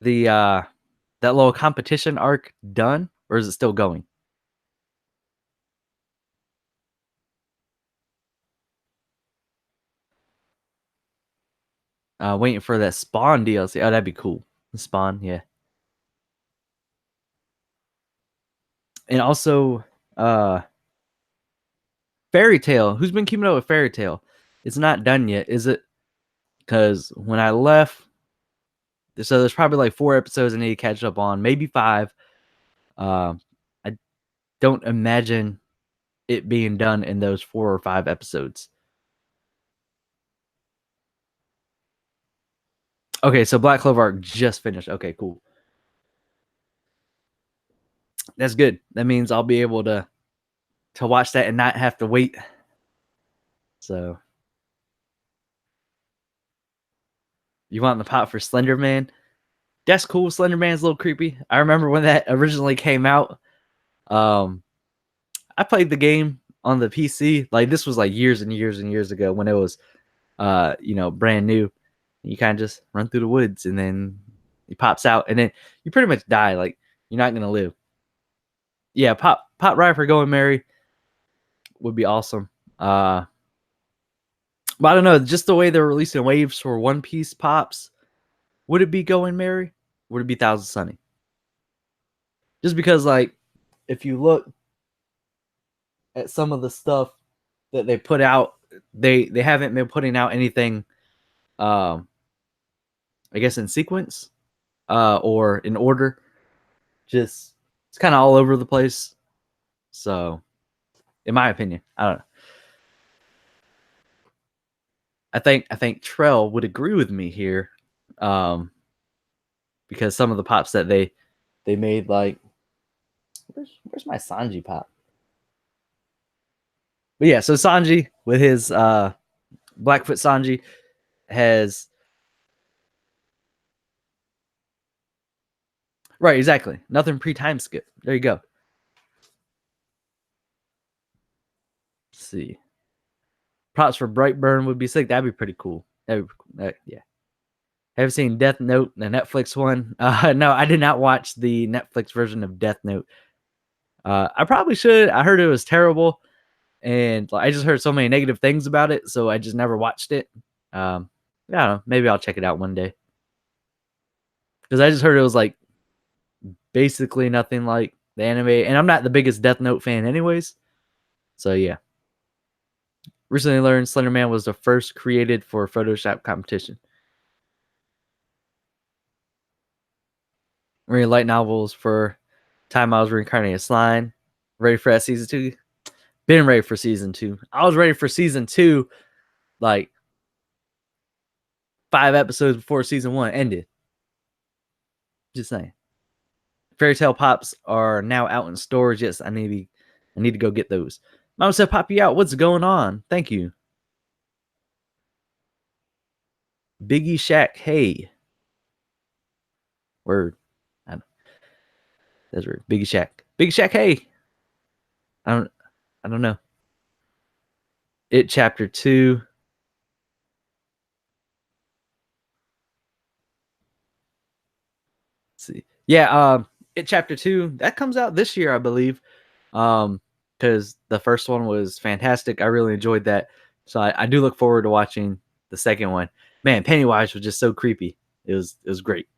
the that little competition arc done, or is it still going? Waiting for that Spawn DLC. Oh, that'd be cool. Spawn, yeah. And also, Fairy Tail. Who's been keeping up with Fairy Tail? It's not done yet, is it? Because when I left, so there's probably like 4 episodes I need to catch up on, maybe 5. I don't imagine it being done in those 4 or 5 episodes. Okay, so Black Clover arc just finished. Okay, cool. That's good. That means I'll be able to watch that and not have to wait. So, you want the pop for Slender Man? That's cool. Slender Man's a little creepy. I remember when that originally came out. Um, I played the game on the PC. Like this was like years and years and years ago when it was brand new. You kind of just run through the woods and then he pops out and then you pretty much die. Like you're not gonna live. Yeah, pop right for Going Mary would be awesome. But I don't know, just the way they're releasing waves for One Piece pops. Would it be Going Mary? Would it be Thousand Sunny? Just because, like, if you look at some of the stuff that they put out, they haven't been putting out anything, um, I guess in sequence, or in order. Just it's kind of all over the place. So, in my opinion, I don't know. I think Trell would agree with me here, um, because some of the pops that they made, like where's my Sanji pop? But yeah, so Sanji with his Blackfoot Sanji has right, exactly. Nothing pre-time skip. There you go. Let's see. Props for Brightburn would be sick. That'd be pretty cool. Yeah. Have you seen Death Note, the Netflix one? No, I did not watch the Netflix version of Death Note. I probably should. I heard it was terrible, and I just heard so many negative things about it, so I just never watched it. I don't know. Maybe I'll check it out one day because I just heard it was like basically nothing like the anime, and I'm not the biggest Death Note fan, anyways. So yeah. Recently learned Slenderman was the first created for Photoshop competition. Reading light novels for time I was reincarnated slime. Ready for that season 2? Been ready for season 2. I was ready for season 2 like 5 episodes before season 1 ended. Just saying. Fairy Tale Pops are now out in stores. Yes, I need to go get those. Mama said, "Poppy out. What's going on?" Thank you. Biggie Shack. Hey. Word. That's weird. Biggie Shack. Biggie Shack. Hey. I don't know. It chapter 2. Let's see. Yeah, it chapter 2 that comes out this year, I believe. Because the first one was fantastic. I really enjoyed that. So I do look forward to watching the second one. Man, Pennywise was just so creepy. It was great.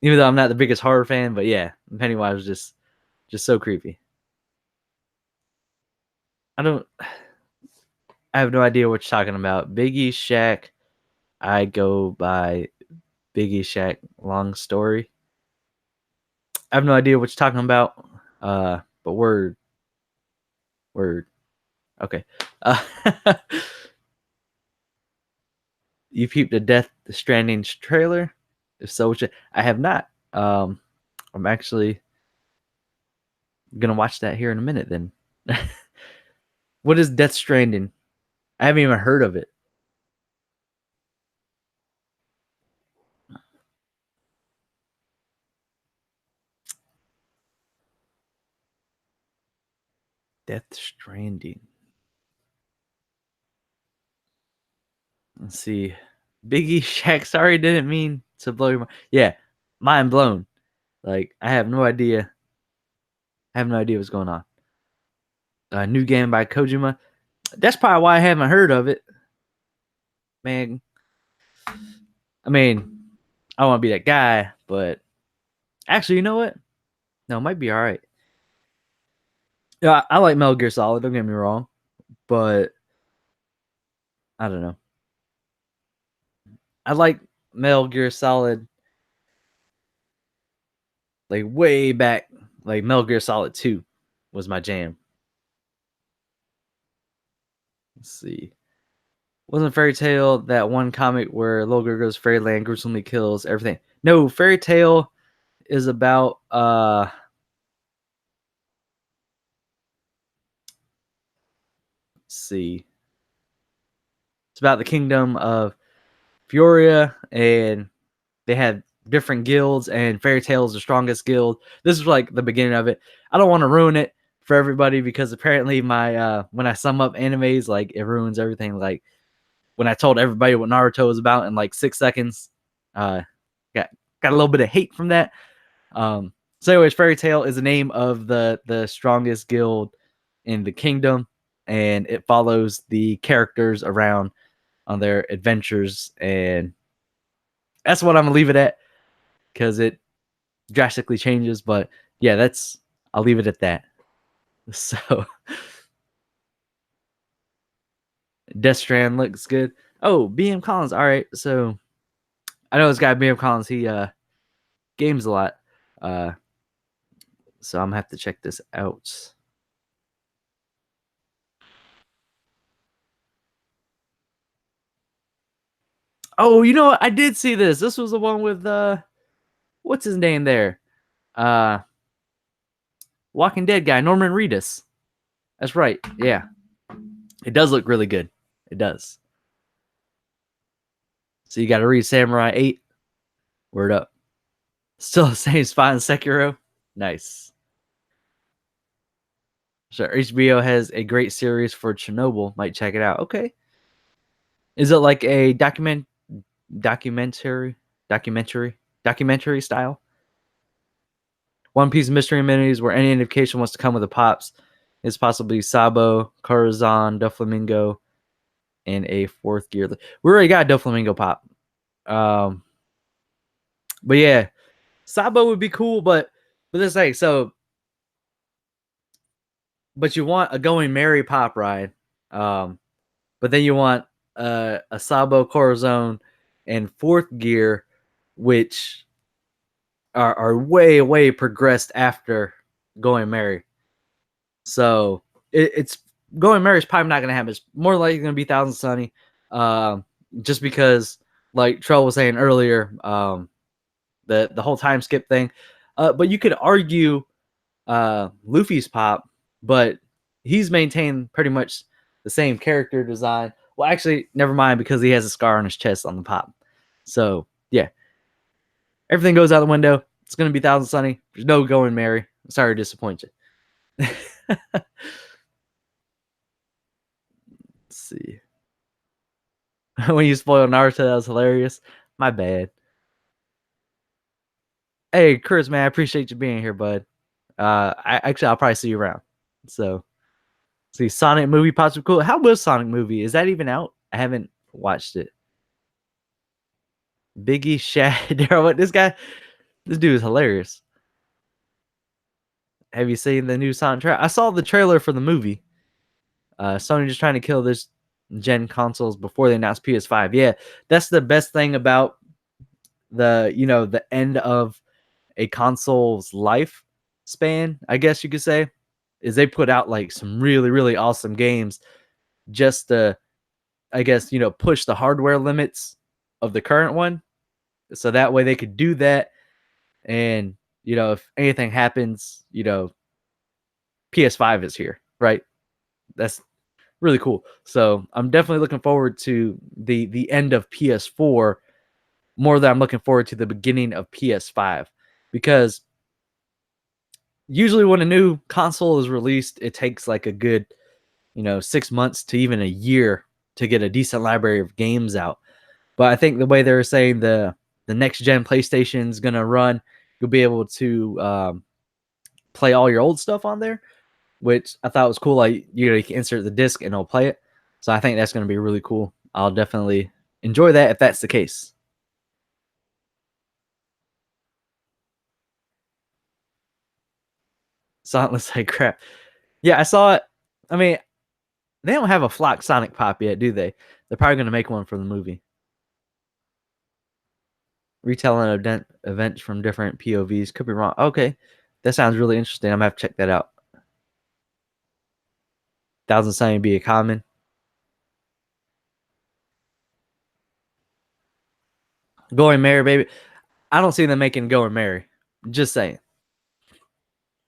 Even though I'm not the biggest horror fan, but yeah, Pennywise was just so creepy. I don't I have no idea what you're talking about. Biggie Shack. I go by Biggie Shack. Long story. I have no idea what you're talking about. But word. Okay. Uh, you peeped the Death Stranding trailer? If so, I have not. I'm actually gonna watch that here in a minute. Then, what is Death Stranding? I haven't even heard of it. Death Stranding. Let's see. Biggie Shack. Sorry, didn't mean to blow your mind. Yeah, mind blown. Like I have no idea. I have no idea what's going on. A new game by Kojima. That's probably why I haven't heard of it. Man, I mean, I don't want to be that guy, but actually, you know what? No, it might be all right. Yeah, I like Metal Gear Solid. Don't get me wrong, but I don't know. I like Metal Gear Solid like way back. Like Metal Gear Solid 2 was my jam. Let's see. Wasn't Fairy Tale that one comic where little girl goes fairyland, gruesomely kills everything? No, Fairy Tale is about let's see. It's about the kingdom of Fioria, and they had different guilds, and Fairy Tail is the strongest guild. This is like the beginning of it. I don't want to ruin it for everybody because apparently my when I sum up animes, like it ruins everything. Like when I told everybody what Naruto was about in like 6 seconds, uh, got got a little bit of hate from that. So, anyways, Fairy Tail is the name of the strongest guild in the kingdom, and it follows the characters around on their adventures, and that's what I'm gonna leave it at because it drastically changes. But yeah, I'll leave it at that. So, Death Strand looks good. Oh, BM Collins. All right, so I know this guy BM Collins. He games a lot. Uh, so I'm gonna have to check this out. Oh, you know what? I did see this. This was the one with what's his name there? Uh Walking Dead guy, Norman Reedus. That's right. Yeah. It does look really good. It does. So you gotta read Samurai 8. Word up. Still the same spot in Sekiro. Nice. So HBO has a great series for Chernobyl. Might check it out. Okay. Is it like a documentary documentary style? One Piece mystery amenities where any indication wants to come with the pops is possibly Sabo, Corazon, Doflamingo, and a fourth gear. We already got Doflamingo pop. But yeah, Sabo would be cool, but this like so but you want a going Merry pop ride. But then you want a Sabo Corazon and fourth gear, which are way progressed after going Merry. So it's going Mary's probably not going to happen. It's more likely going to be Thousand Sunny, just because, like Trell was saying earlier, the whole time skip thing. But you could argue Luffy's pop, but he's maintained pretty much the same character design. Well, actually, never mind because he has a scar on his chest on the pop. So yeah, everything goes out the window. It's going to be Thousand Sunny. There's no going Mary. Sorry to disappoint you. Let's see. When you spoiled Naruto, that was hilarious. My bad. Hey, Chris, man, I appreciate you being here, bud. I'll probably see you around. So, see, Sonic movie possibly cool. How was Sonic movie? Is that even out? I haven't watched it. Biggie, Shad, Daryl, what this guy? This dude is hilarious. Have you seen the new Sonic trailer? I saw the trailer for the movie. Sony just trying to kill this gen consoles before they announce PS5. Yeah, that's the best thing about the end of a console's life span, I guess you could say, is they put out like some really awesome games just to, I guess, push the hardware limits of the current one. So that way they could do that. And, if anything happens, PS5 is here, right? That's really cool. So I'm definitely looking forward to the end of PS4 more than I'm looking forward to the beginning of PS5, because usually when a new console is released, it takes like a good 6 months to even a year to get a decent library of games out. But I think the way they're saying the next gen PlayStation is gonna run, you'll be able to play all your old stuff on there, which I thought was cool. Like you can insert the disc and it'll play it. So I think that's gonna be really cool. I'll definitely enjoy that if that's the case. Sonic looks like crap. Yeah, I saw it. I mean, they don't have a Flock Sonic Pop yet, do they? They're probably gonna make one for the movie. Retelling events from different POVs. Could be wrong. Okay, that sounds really interesting. I'm gonna have to check that out. Thousand Sunny be a common. Going Mary, baby. I don't see them making Going Mary. Just saying.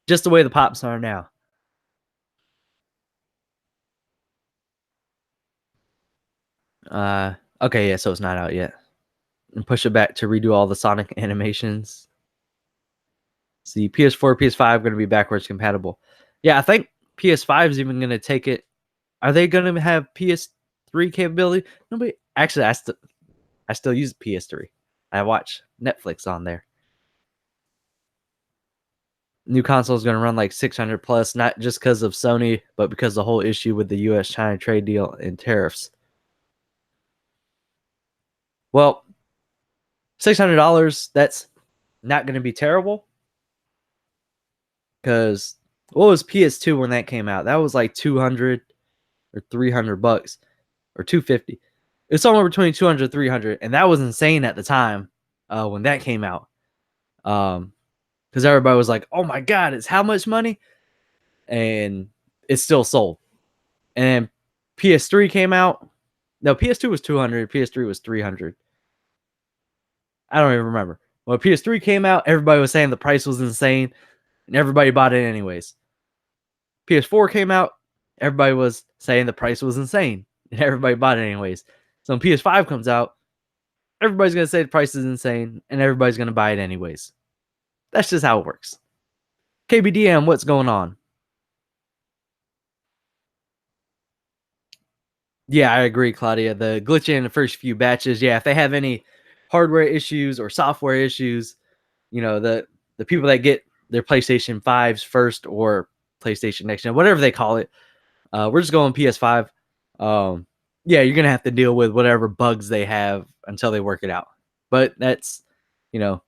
Just the way the Pops are now. Okay, yeah, so it's not out yet. And push it back to redo all the Sonic animations. See, PS4, PS5 going to be backwards compatible. Yeah, I think PS5 is even going to take it. Are they going to have PS3 capability? Nobody. Actually, I still use PS3. I watch Netflix on there. New console is going to run like 600 plus, not just because of Sony, but because the whole issue with the U.S. China trade deal and tariffs. Well, $600. That's not going to be terrible because what was PS2 when that came out? That was like 200 or $300 or 250. It's somewhere between 200 300, and that was insane at the time when that came out. Because everybody was like, "Oh my god, it's how much money?" And it's still sold. And PS3 came out. No, PS2 was 200. PS3 was 300. I don't even remember. When PS3 came out, everybody was saying the price was insane, and everybody bought it anyways. PS4 came out, everybody was saying the price was insane, and everybody bought it anyways. So when PS5 comes out, everybody's going to say the price is insane, and everybody's going to buy it anyways. That's just how it works. KBDM, what's going on? Yeah, I agree, Claudia. The glitch in the first few batches, yeah, if they have any hardware issues or software issues, the people that get their PlayStation 5s first or PlayStation Next Gen, whatever they call it, we're just going PS5. Yeah, you're gonna have to deal with whatever bugs they have until they work it out. But that's, you know,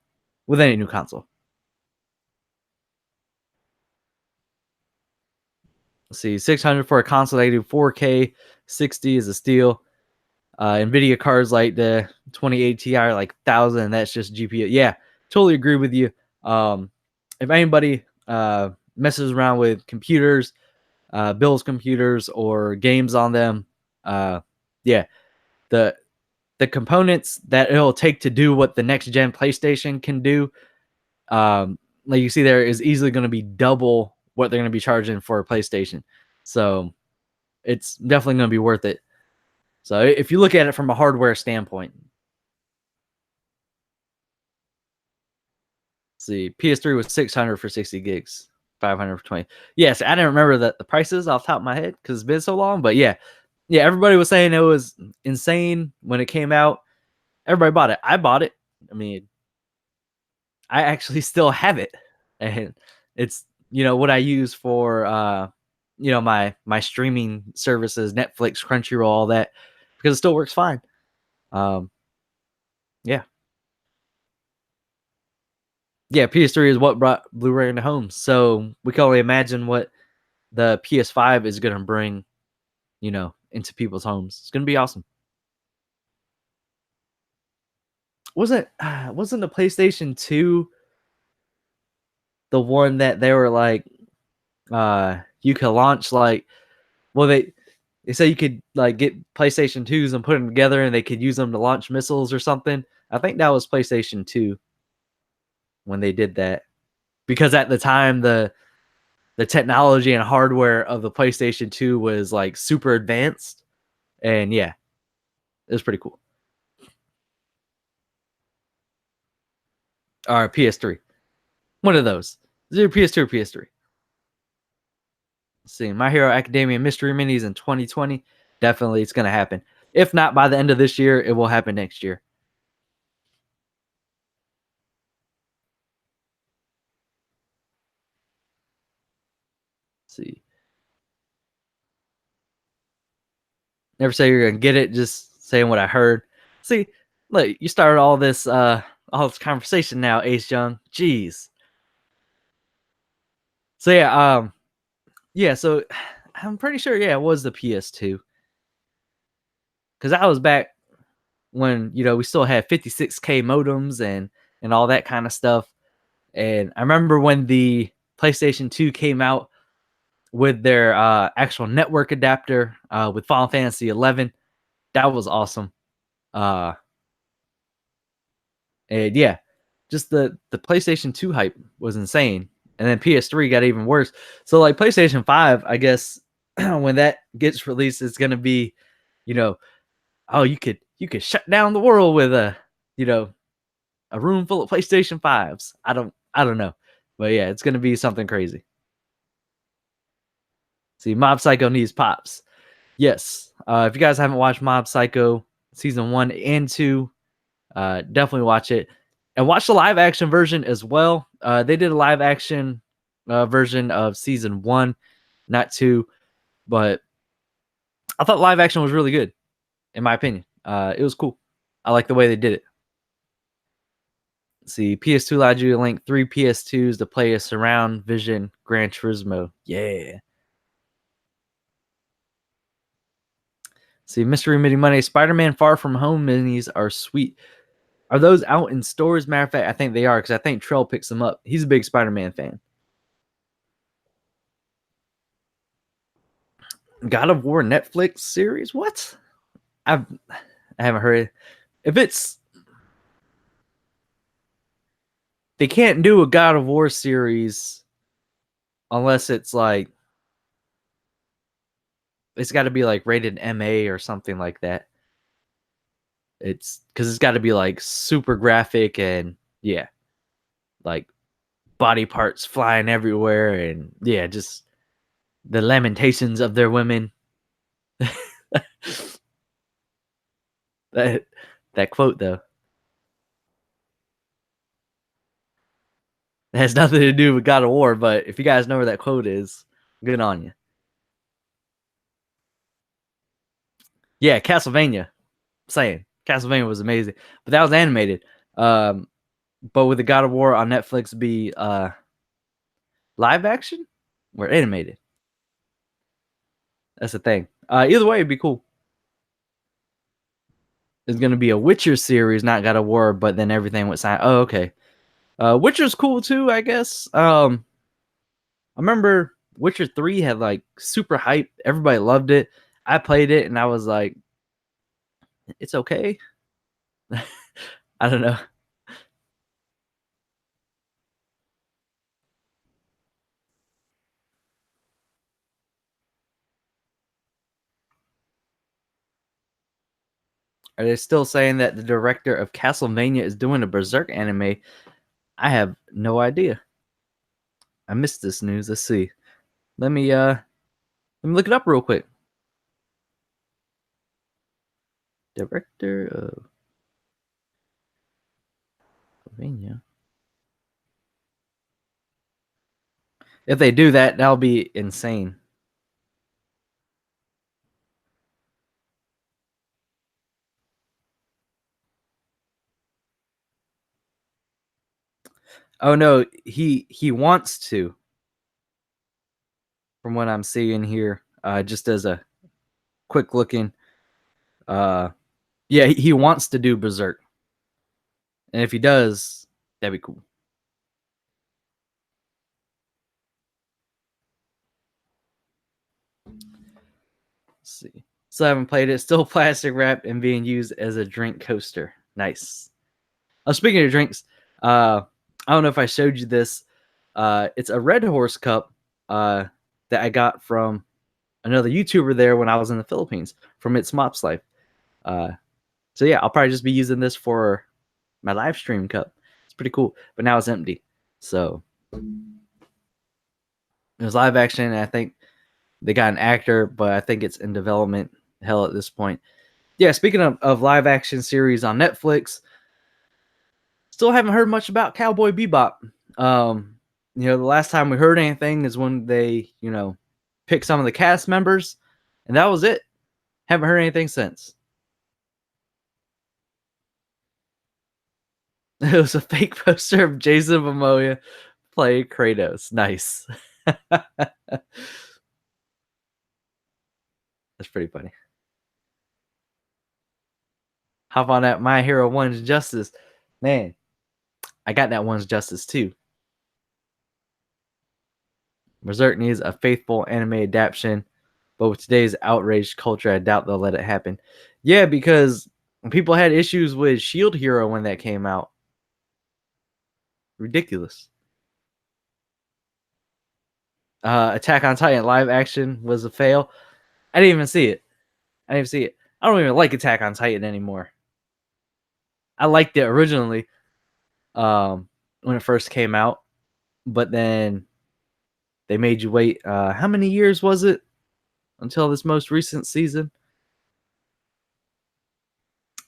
with any new console. Let's see, 600 for a console that can do 4K, 60 is a steal. Nvidia cards like the 2080 Ti are like 1,000. That's just GPU. Yeah, totally agree with you. If anybody messes around with computers, builds computers or games on them, yeah, the the components that it'll take to do what the next gen PlayStation can do, like you see there, is easily going to be double what they're going to be charging for a PlayStation. So it's definitely going to be worth it. So if you look at it from a hardware standpoint, see, PS3 was 600 for 60 gigs, 500 for 20. Yes, I didn't remember the prices off the top of my head because it's been so long. But yeah, everybody was saying it was insane when it came out. Everybody bought it. I bought it. I mean, I actually still have it, and it's what I use for my streaming services, Netflix, Crunchyroll, all that, because it still works fine. Um, yeah, yeah. PS3 is what brought Blu-ray into homes, so we can only imagine what the PS5 is going to bring, into people's homes. It's going to be awesome. Wasn't the PlayStation 2 the one that they were like you could launch like, well, they said you could like get PlayStation 2s and put them together and they could use them to launch missiles or something. I think that was PlayStation 2 when they did that. Because at the time the technology and hardware of the PlayStation 2 was like super advanced, and yeah, it was pretty cool. Or PS3. One of those. Is it PS2 or PS3? Let's see. My Hero Academia Mystery Minis in 2020. Definitely it's gonna happen. If not by the end of this year, it will happen next year. Let's see. Never say you're gonna get it, just saying what I heard. See, look, you started all this conversation now, Ace Young. Jeez. So yeah, so I'm pretty sure, yeah, it was the PS2. Because I was back when, we still had 56K modems and all that kind of stuff. And I remember when the PlayStation 2 came out with their actual network adapter with Final Fantasy 11. That was awesome. Uh And yeah, just the PlayStation 2 hype was insane. And then PS3 got even worse. So like PlayStation 5, I guess when that gets released, it's gonna be, you know, oh, you could shut down the world with you know, a room full of PlayStation 5s. I don't know. But yeah, it's gonna be something crazy. See, Mob Psycho needs pops. Yes. If you guys haven't watched Mob Psycho season 1 and 2, definitely watch it. And watch the live action version as well. They did a live action version of season 1, not 2, but I thought live action was really good, in my opinion. It was cool. I like the way they did it. Let's see, PS2 allowed you to link 3 PS2s to play a surround vision Gran Turismo. Yeah. See, Mystery Mini Money, Spider-Man Far From Home minis are sweet. Are those out in stores? Matter of fact, I think they are because I think Trell picks them up. He's a big Spider-Man fan. God of War Netflix series? What? I haven't heard. If it's they can't do a God of War series unless it's like it's got to be like rated MA or something like that. It's because it's got to be like super graphic and yeah, like body parts flying everywhere and yeah, just the lamentations of their women. that that quote though, it has nothing to do with God of War, but if you guys know where that quote is, good on you. Yeah, Castlevania. Saying Castlevania was amazing, but that was animated. But with the God of War on Netflix be live action or animated? That's the thing. Either way, it'd be cool. It's gonna be a Witcher series, not God of War, but then everything went silent. Oh, okay. Witcher's cool too, I guess. I remember Witcher 3 had like super hype. Everybody loved it. I played it and I was like, it's okay. I don't know. Are they still saying that the director of Castlevania is doing a Berserk anime? I have no idea. I missed this news. Let's see. Let me look it up real quick. Director of Castlevania. If they do that, that'll be insane. Oh no, he wants to. From what I'm seeing here, just as a quick looking, uh, yeah, he wants to do Berserk, and if he does, that'd be cool. Let's see. Still haven't played it. Still plastic wrap and being used as a drink coaster. Nice. Speaking of drinks, I don't know if I showed you this. It's a Red Horse cup that I got from another YouTuber there when I was in the Philippines from It's Mops Life. Uh, so yeah, I'll probably just be using this for my live stream cup. It's pretty cool, but now it's empty. So it was live action, and I think they got an actor, but I think it's in development hell at this point. Yeah, speaking of live action series on Netflix, still haven't heard much about Cowboy Bebop. The last time we heard anything is when they, picked some of the cast members, and that was it. Haven't heard anything since. It was a fake poster of Jason Momoa playing Kratos. Nice. That's pretty funny. Hop on that My Hero One's Justice. Man, I got that One's Justice too. Berserk needs a faithful anime adaptation, but with today's outraged culture, I doubt they'll let it happen. Yeah, because people had issues with Shield Hero when that came out. Ridiculous. Attack on Titan live action was a fail. I didn't even see it. I don't even like Attack on Titan anymore. I liked it originally, when it first came out, but then they made you wait. How many years was it until this most recent season?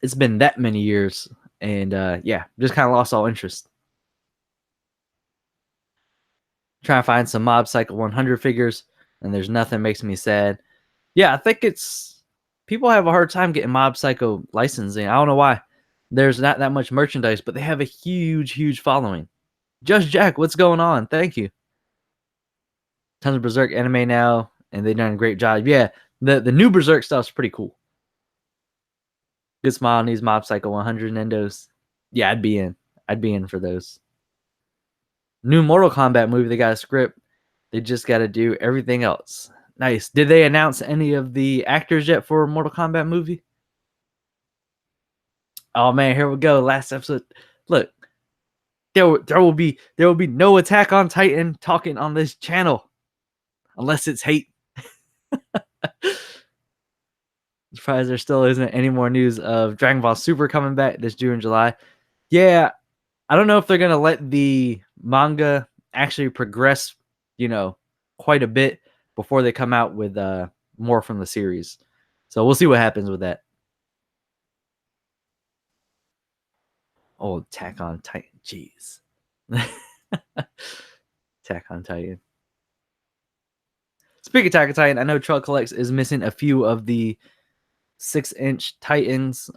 It's been that many years, and yeah, just kind of lost all interest. Trying to find some Mob Psycho 100 figures, and there's nothing makes me sad. Yeah, I think it's people have a hard time getting Mob Psycho licensing. I don't know why. There's not that much merchandise, but they have a huge following. Just Jack, what's going on? Thank you. Tons of Berserk anime now, and they've done a great job. Yeah, the new Berserk stuff's pretty cool. Good smile on these Mob Psycho 100 Nendos. Yeah, I'd be in. I'd be in for those. New Mortal Kombat movie. They got a script. They just got to do everything else. Nice. Did they announce any of the actors yet for Mortal Kombat movie? Oh man, here we go. Last episode. Look, there will be no Attack on Titan talking on this channel unless it's hate. Surprised there still isn't any more news of Dragon Ball Super coming back this June and July. Yeah, I don't know if they're gonna let the manga actually progress, quite a bit before they come out with more from the series. So we'll see what happens with that. Oh, Attack on Titan, jeez. Attack on Titan. Speaking of Attack on Titan, I know Truck Collects is missing a few of the 6-inch Titans,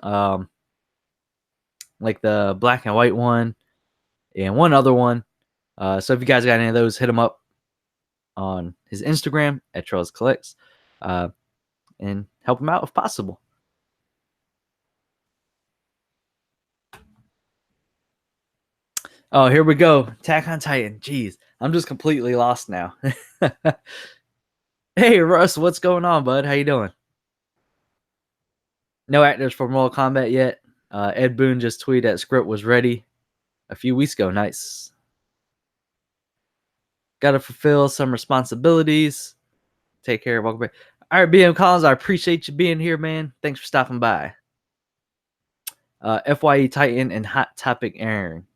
like the black and white one and one other one. So if you guys got any of those, hit him up on his Instagram at Charles Collects, and help him out if possible. Oh, here we go. Attack on Titan. Jeez, I'm just completely lost now. Hey, Russ, what's going on, bud? How you doing? No actors for Mortal Kombat yet. Ed Boon just tweeted that script was ready a few weeks ago. Nice. Got to fulfill some responsibilities. Take care. Welcome back. All right, BM Collins, I appreciate you being here, man. Thanks for stopping by. FYE Titan and Hot Topic Aaron.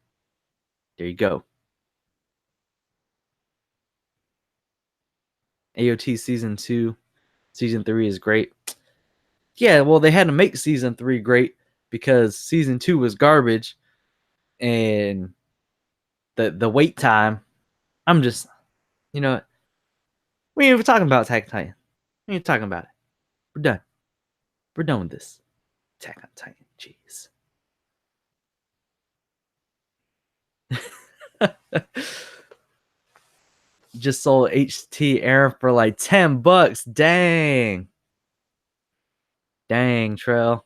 There you go. AOT Season 2. Season 3 is great. Yeah, well, they had to make Season 3 great because Season 2 was garbage. And the wait time, I'm just, we ain't even talking about Attack on Titan. We ain't talking about it. We're done. We're done with this. Attack on Titan. Jeez. Just sold HT Aaron for like $10. Dang, Trail.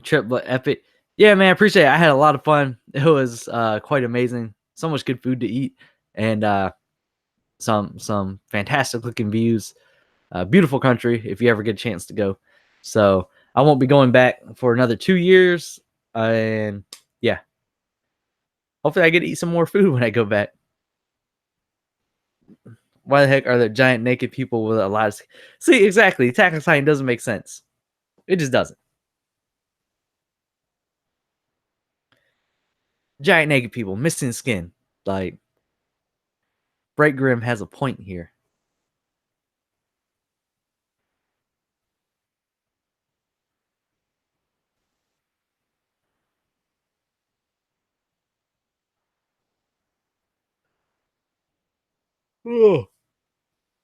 Trip epic. Yeah, man, I appreciate it. I had a lot of fun. It was quite amazing. So much good food to eat, and some fantastic looking views. Beautiful country if you ever get a chance to go. So I won't be going back for another 2 years, and yeah, hopefully I get to eat some more food when I go back. Why the heck are there giant naked people with a lot of... See, exactly. Attack on Titan doesn't make sense. It just doesn't. Giant naked people, missing skin. Like, Bright Grim has a point here. Ugh.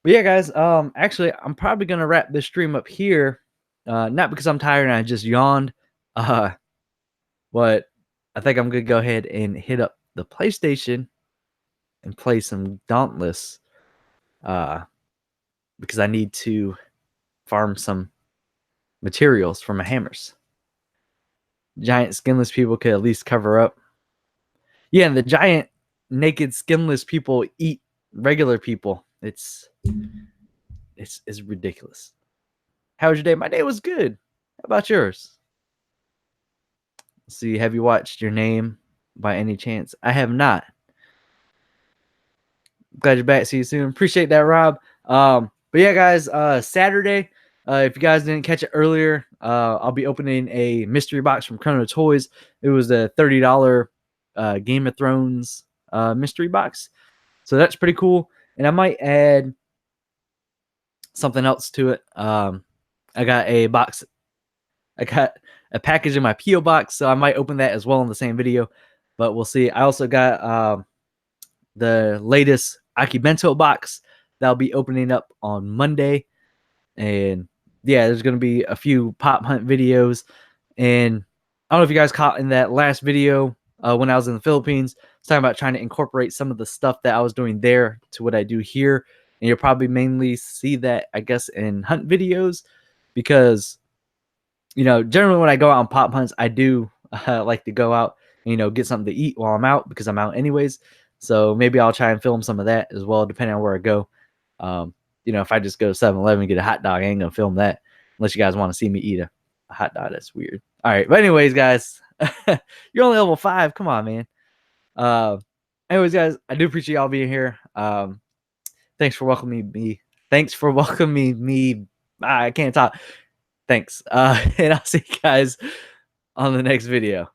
But yeah, guys, actually, I'm probably gonna wrap this stream up here. Not because I'm tired and I just yawned, but I think I'm gonna go ahead and hit up the PlayStation and play some Dauntless, because I need to farm some materials for my hammers. Giant skinless people could at least cover up. Yeah, and the giant naked skinless people eat regular people. It's ridiculous. How was your day? My day was good. How about yours? see, have you watched Your Name by any chance? I have not. Glad you're back. See you soon. Appreciate that, Rob. But yeah, guys, Saturday, if you guys didn't catch it earlier, I'll be opening a mystery box from Chrono Toys. It was a $30 Game of Thrones mystery box. So that's pretty cool. And I might add something else to it. I got a box. I got a package in my P.O. box, so I might open that as well in the same video. But we'll see. I also got the latest Akibento box that'll be opening up on Monday. And yeah, there's going to be a few pop hunt videos. And I don't know if you guys caught in that last video when I was in the Philippines, I was talking about trying to incorporate some of the stuff that I was doing there to what I do here. And you'll probably mainly see that, I guess, in hunt videos because, you know, generally when I go out on pop hunts, I do like to go out and, you know, get something to eat while I'm out because I'm out anyways. So maybe I'll try and film some of that as well, depending on where I go. You know, if I just go to 7-Eleven and get a hot dog, I ain't gonna film that unless you guys want to see me eat a hot dog. That's weird. All right, but anyways, guys, you're only level 5. Come on, man. Anyways, guys, I do appreciate y'all being here. Thanks for welcoming me. Thanks for welcoming me. I can't talk. Thanks. And I'll see you guys on the next video.